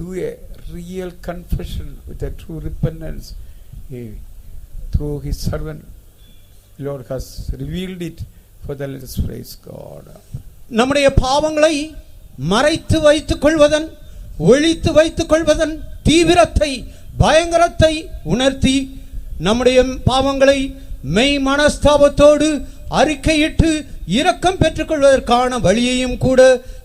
do a real confession with a true repentance. Through His servant, Lord has revealed it for the let us praise God. நம்முடைய பாவங்களை மறைத்து வைத்துக் கொள்வதன், ஒளித்து வைத்துக் கொள்வதன் தீவிரத்தை பயங்கரத்தை உணர்த்தி நம்முடைய பாவங்களை மெய் மனஸ்தாபத்தோடு அறிக்கையிட்டு இரக்கம் பெற்றுக்கொள்வதற்கான வழியையும் கூட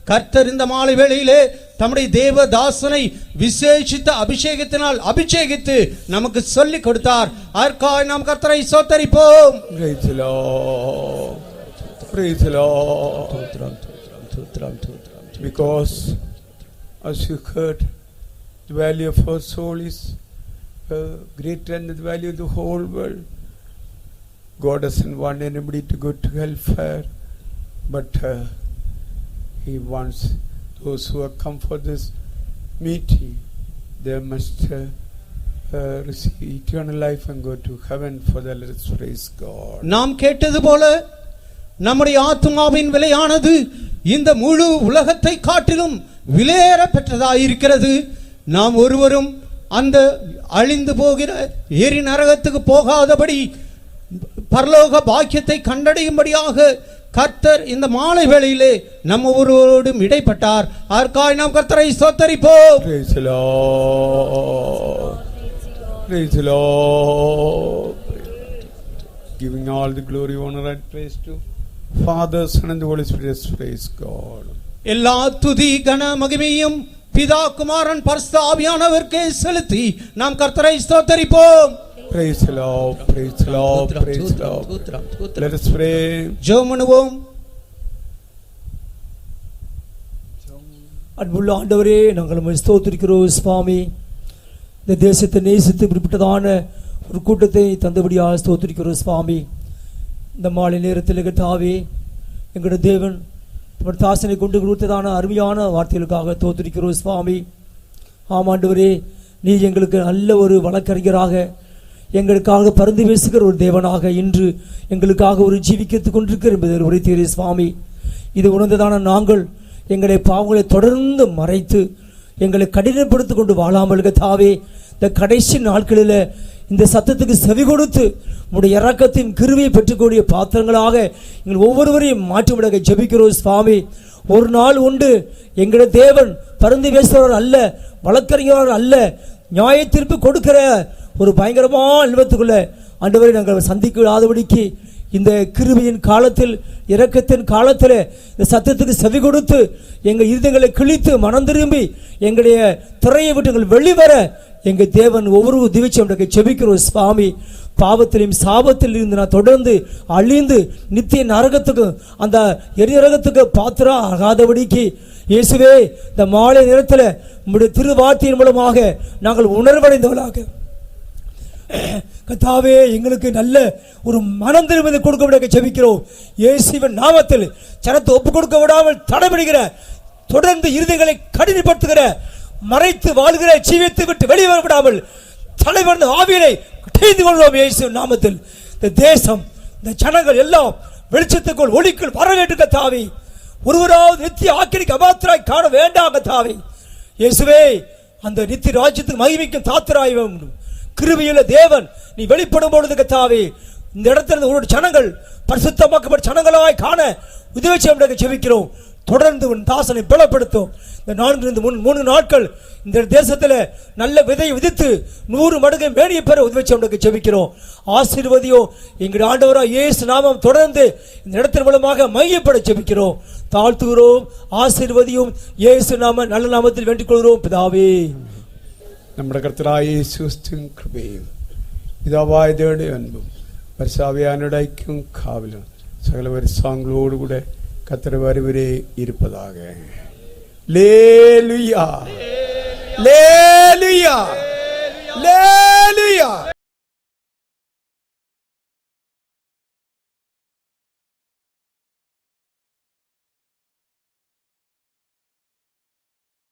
கர்த்தர் இந்த மாலை வேளையிலே தம்முடைய தேவதாசனை விசேஷித்த அபிஷேகத்தினால் அபிஷேகித்து நமக்கு சொல்லிக் கொடுத்தார். அதற்காக நாம் கர்த்தரை ஸ்தோத்திரிப்போம். Praise the Lord. Because as you heard, the value of our soul is greater than the value of the whole world. God doesn't want anybody to go to hellfire, but He wants those who have come for this meeting. They must receive eternal life and go to heaven for that. Let us praise God. நாம் கேட்டது போல நம்முடைய ஆத்துமாவின் விலையானது இந்த முழு உலகத்தை காட்டிலும் விலையேற பெற்றதாயிருக்கிறது. நாம் ஒருவரும் அந்த அழிந்து போகிற எரி நரகத்துக்கு போகாதபடி பரலோக பாக்கியத்தை கண்டடையும்படியாக கர்த்தர் இந்த மாலை வேளையிலே நம்ம ஒருவரோடும் இடைப்பட்டார். அதற்காக நாம் கர்த்தரை ஸ்தோத்திரிப்போம். Praise the Lord. Praise the Lord. Giving all the glory, honor and praise to Father, Son and the Holy Spirit. Praise God. எல்லா துதி கன மகிமையும் பிதா குமாரன் பரிசுத்த ஆவியானவருக்கே செலுத்தி நாம் கர்த்தரை ஸ்தோத்திரிப்போம். Praise the Lord, praise the Lord, praise the Lord. Let us pray. ஜெபம் பண்ணுவோம். அன்புள்ள ஆண்டவரே, நாங்கள் உம்மை ஸ்தோத்திரிக்கிறோம் சுவாமி. இந்த தேசத்தை நேசித்து இப்படிப்பட்டதான ஒரு கூட்டத்தை தந்தபடியாக ஸ்தோத்திரிக்கிறோம் சுவாமி. இந்த மாலை நேரத்தில் கர்த்தாவே, எங்களுடைய தேவன் தம்முடைய தாசனை கொண்டு கொடுத்ததான அருமையான வார்த்தைகளுக்காக ஸ்தோத்திரிக்கிறோம் சுவாமி. ஆமாண்டவரே, நீ எங்களுக்கு நல்ல ஒரு வழக்கறிஞராக, எங்களுக்காக பரிந்து பேசுகிற ஒரு தேவனாக இன்று எங்களுக்காக ஒரு ஜீவிக்கத்துக் கொண்டிருக்கிற என்பதை உரைத்தீரே சுவாமி. இது உணர்ந்ததான நாங்கள் எங்களை பாவங்களை தொடர்ந்து மறைத்து எங்களை கடினப்படுத்திக் கொண்டு வாழாமல் கர்த்தாவே, இந்த கடைசி நாட்களில் இந்த சத்தத்துக்கு செவி கொடுத்து உம்முடைய இரக்கத்தின் கிருபையை பெற்றுக்கூடிய பாத்திரங்களாக எங்கள் ஒவ்வொருவரையும் மாற்றிவிட ஜெபிக்கிறோம் சுவாமி. ஒரு நாள் உண்டு, எங்களுடைய தேவன் பரிந்து பேசுகிறவர் அல்ல, வழக்கறிஞர் அல்ல, நியாய தீர்ப்பு கொடுக்கிற ஒரு பயங்கரமான அனுபவத்துக்குள்ள ஆண்டவரை நாங்கள் சந்திக்காதபடிக்கு இந்த கிருபையின் காலத்தில், இரக்கத்தின் காலத்தில் இந்த சத்தத்துக்கு செவி கொடுத்து எங்கள் இருதயங்களை கிழித்து மனம் திரும்பி எங்களுடைய திரையை விட்டு எங்கள் வெளிவர எங்கள் தேவன் ஒவ்வொரு திவிச்சம் செபிக்கிறோம் சுவாமி. பாவத்திலையும் சாபத்தில் இருந்து நான் தொடர்ந்து அழிந்து நித்திய நரகத்துக்கு, அந்த எரி நரகத்துக்கு பாத்திரம் ஆகாதபடிக்கு இயேசுவே, இந்த மாலை நேரத்தில் உம்முடைய திருவார்த்தையின் மூலமாக நாங்கள் உணர்வடைந்தவர்களாக கர்த்தாவே, எங்களுக்கு நல்ல ஒரு மனம் திரும்பி கொடுக்க விட ஜெபிக்கிறோம். இயேசுவின் நாமத்தில் ஜனத்தை ஒப்பு கொடுக்க விடாமல் தடைபடுகிற, தொடர்ந்து இருதயங்களை கடினப்படுத்துகிற, மறைத்து வாழ்கிற ஜீவியத்தை விட்டு வெளியே விடாமல் தலைவர்ந்த ஆவியனை செய்து கொள்வோம் இயேசுவின் நாமத்தில். இந்த தேசம், இந்த ஜனங்கள் எல்லாம் வெளிச்சத்துக்குள் ஒளிக்குள் வர வேண்டும் கர்த்தாவே. ஒருவராவது நித்திய ஆக்கிரிக்கு அபாத்திராய் காண வேண்டாம் கர்த்தாவே. இயேசுவே, அந்த நித்திய ராஜ்யத்துக்கு மகிமைக்கும் தாத்திராய் வேண்டும். கிருபையுள்ள தேவன் நீ வெளிப்படும் பொழுது கர்த்தாவே, இந்த இடத்துல உங்களுடைய ஜனங்கள் பரிசுத்தமாக்கப்பட்ட ஜனங்களாய் காண உதவி செய்ய ஜெபிக்கிறோம். தொடர்ந்து உன் தாசனை பலப்படுத்தும். இந்த 4 நாட்கள் இந்த தேசத்தில் நல்ல விதை விதித்து 100 மடங்கு மேனியை பெற உதவி செய்ய ஜெபிக்கிறோம். ஆசீர்வதியோ எங்களுடைய ஆண்டவராகிய இயேசு நாமம் தொடர்ந்து இந்த இடத்தின் மூலமாக மையப்பட ஜெபிக்கிறோம், தாழ்த்துகிறோம். ஆசீர்வதியும் இயேசு நாம நல்ல நாமத்தில் வேண்டிக் கொள்கிறோம் பிதாவே. നമ്മുടെ കർത്താവായ യേശുവിൻ കൃപയും പിതാവായ ദൈവത്തിന്റെ അൻപും പരിശുദ്ധാവിയാനവരുടെ ഐക്യവും കാവലും സകല പരിശുദ്ധങ്ങളോടുകൂടെ കർത്തർ വരെ ഇരുപ്പதாக. ലേലുയാ ലേലുയാ ലേലുയാ.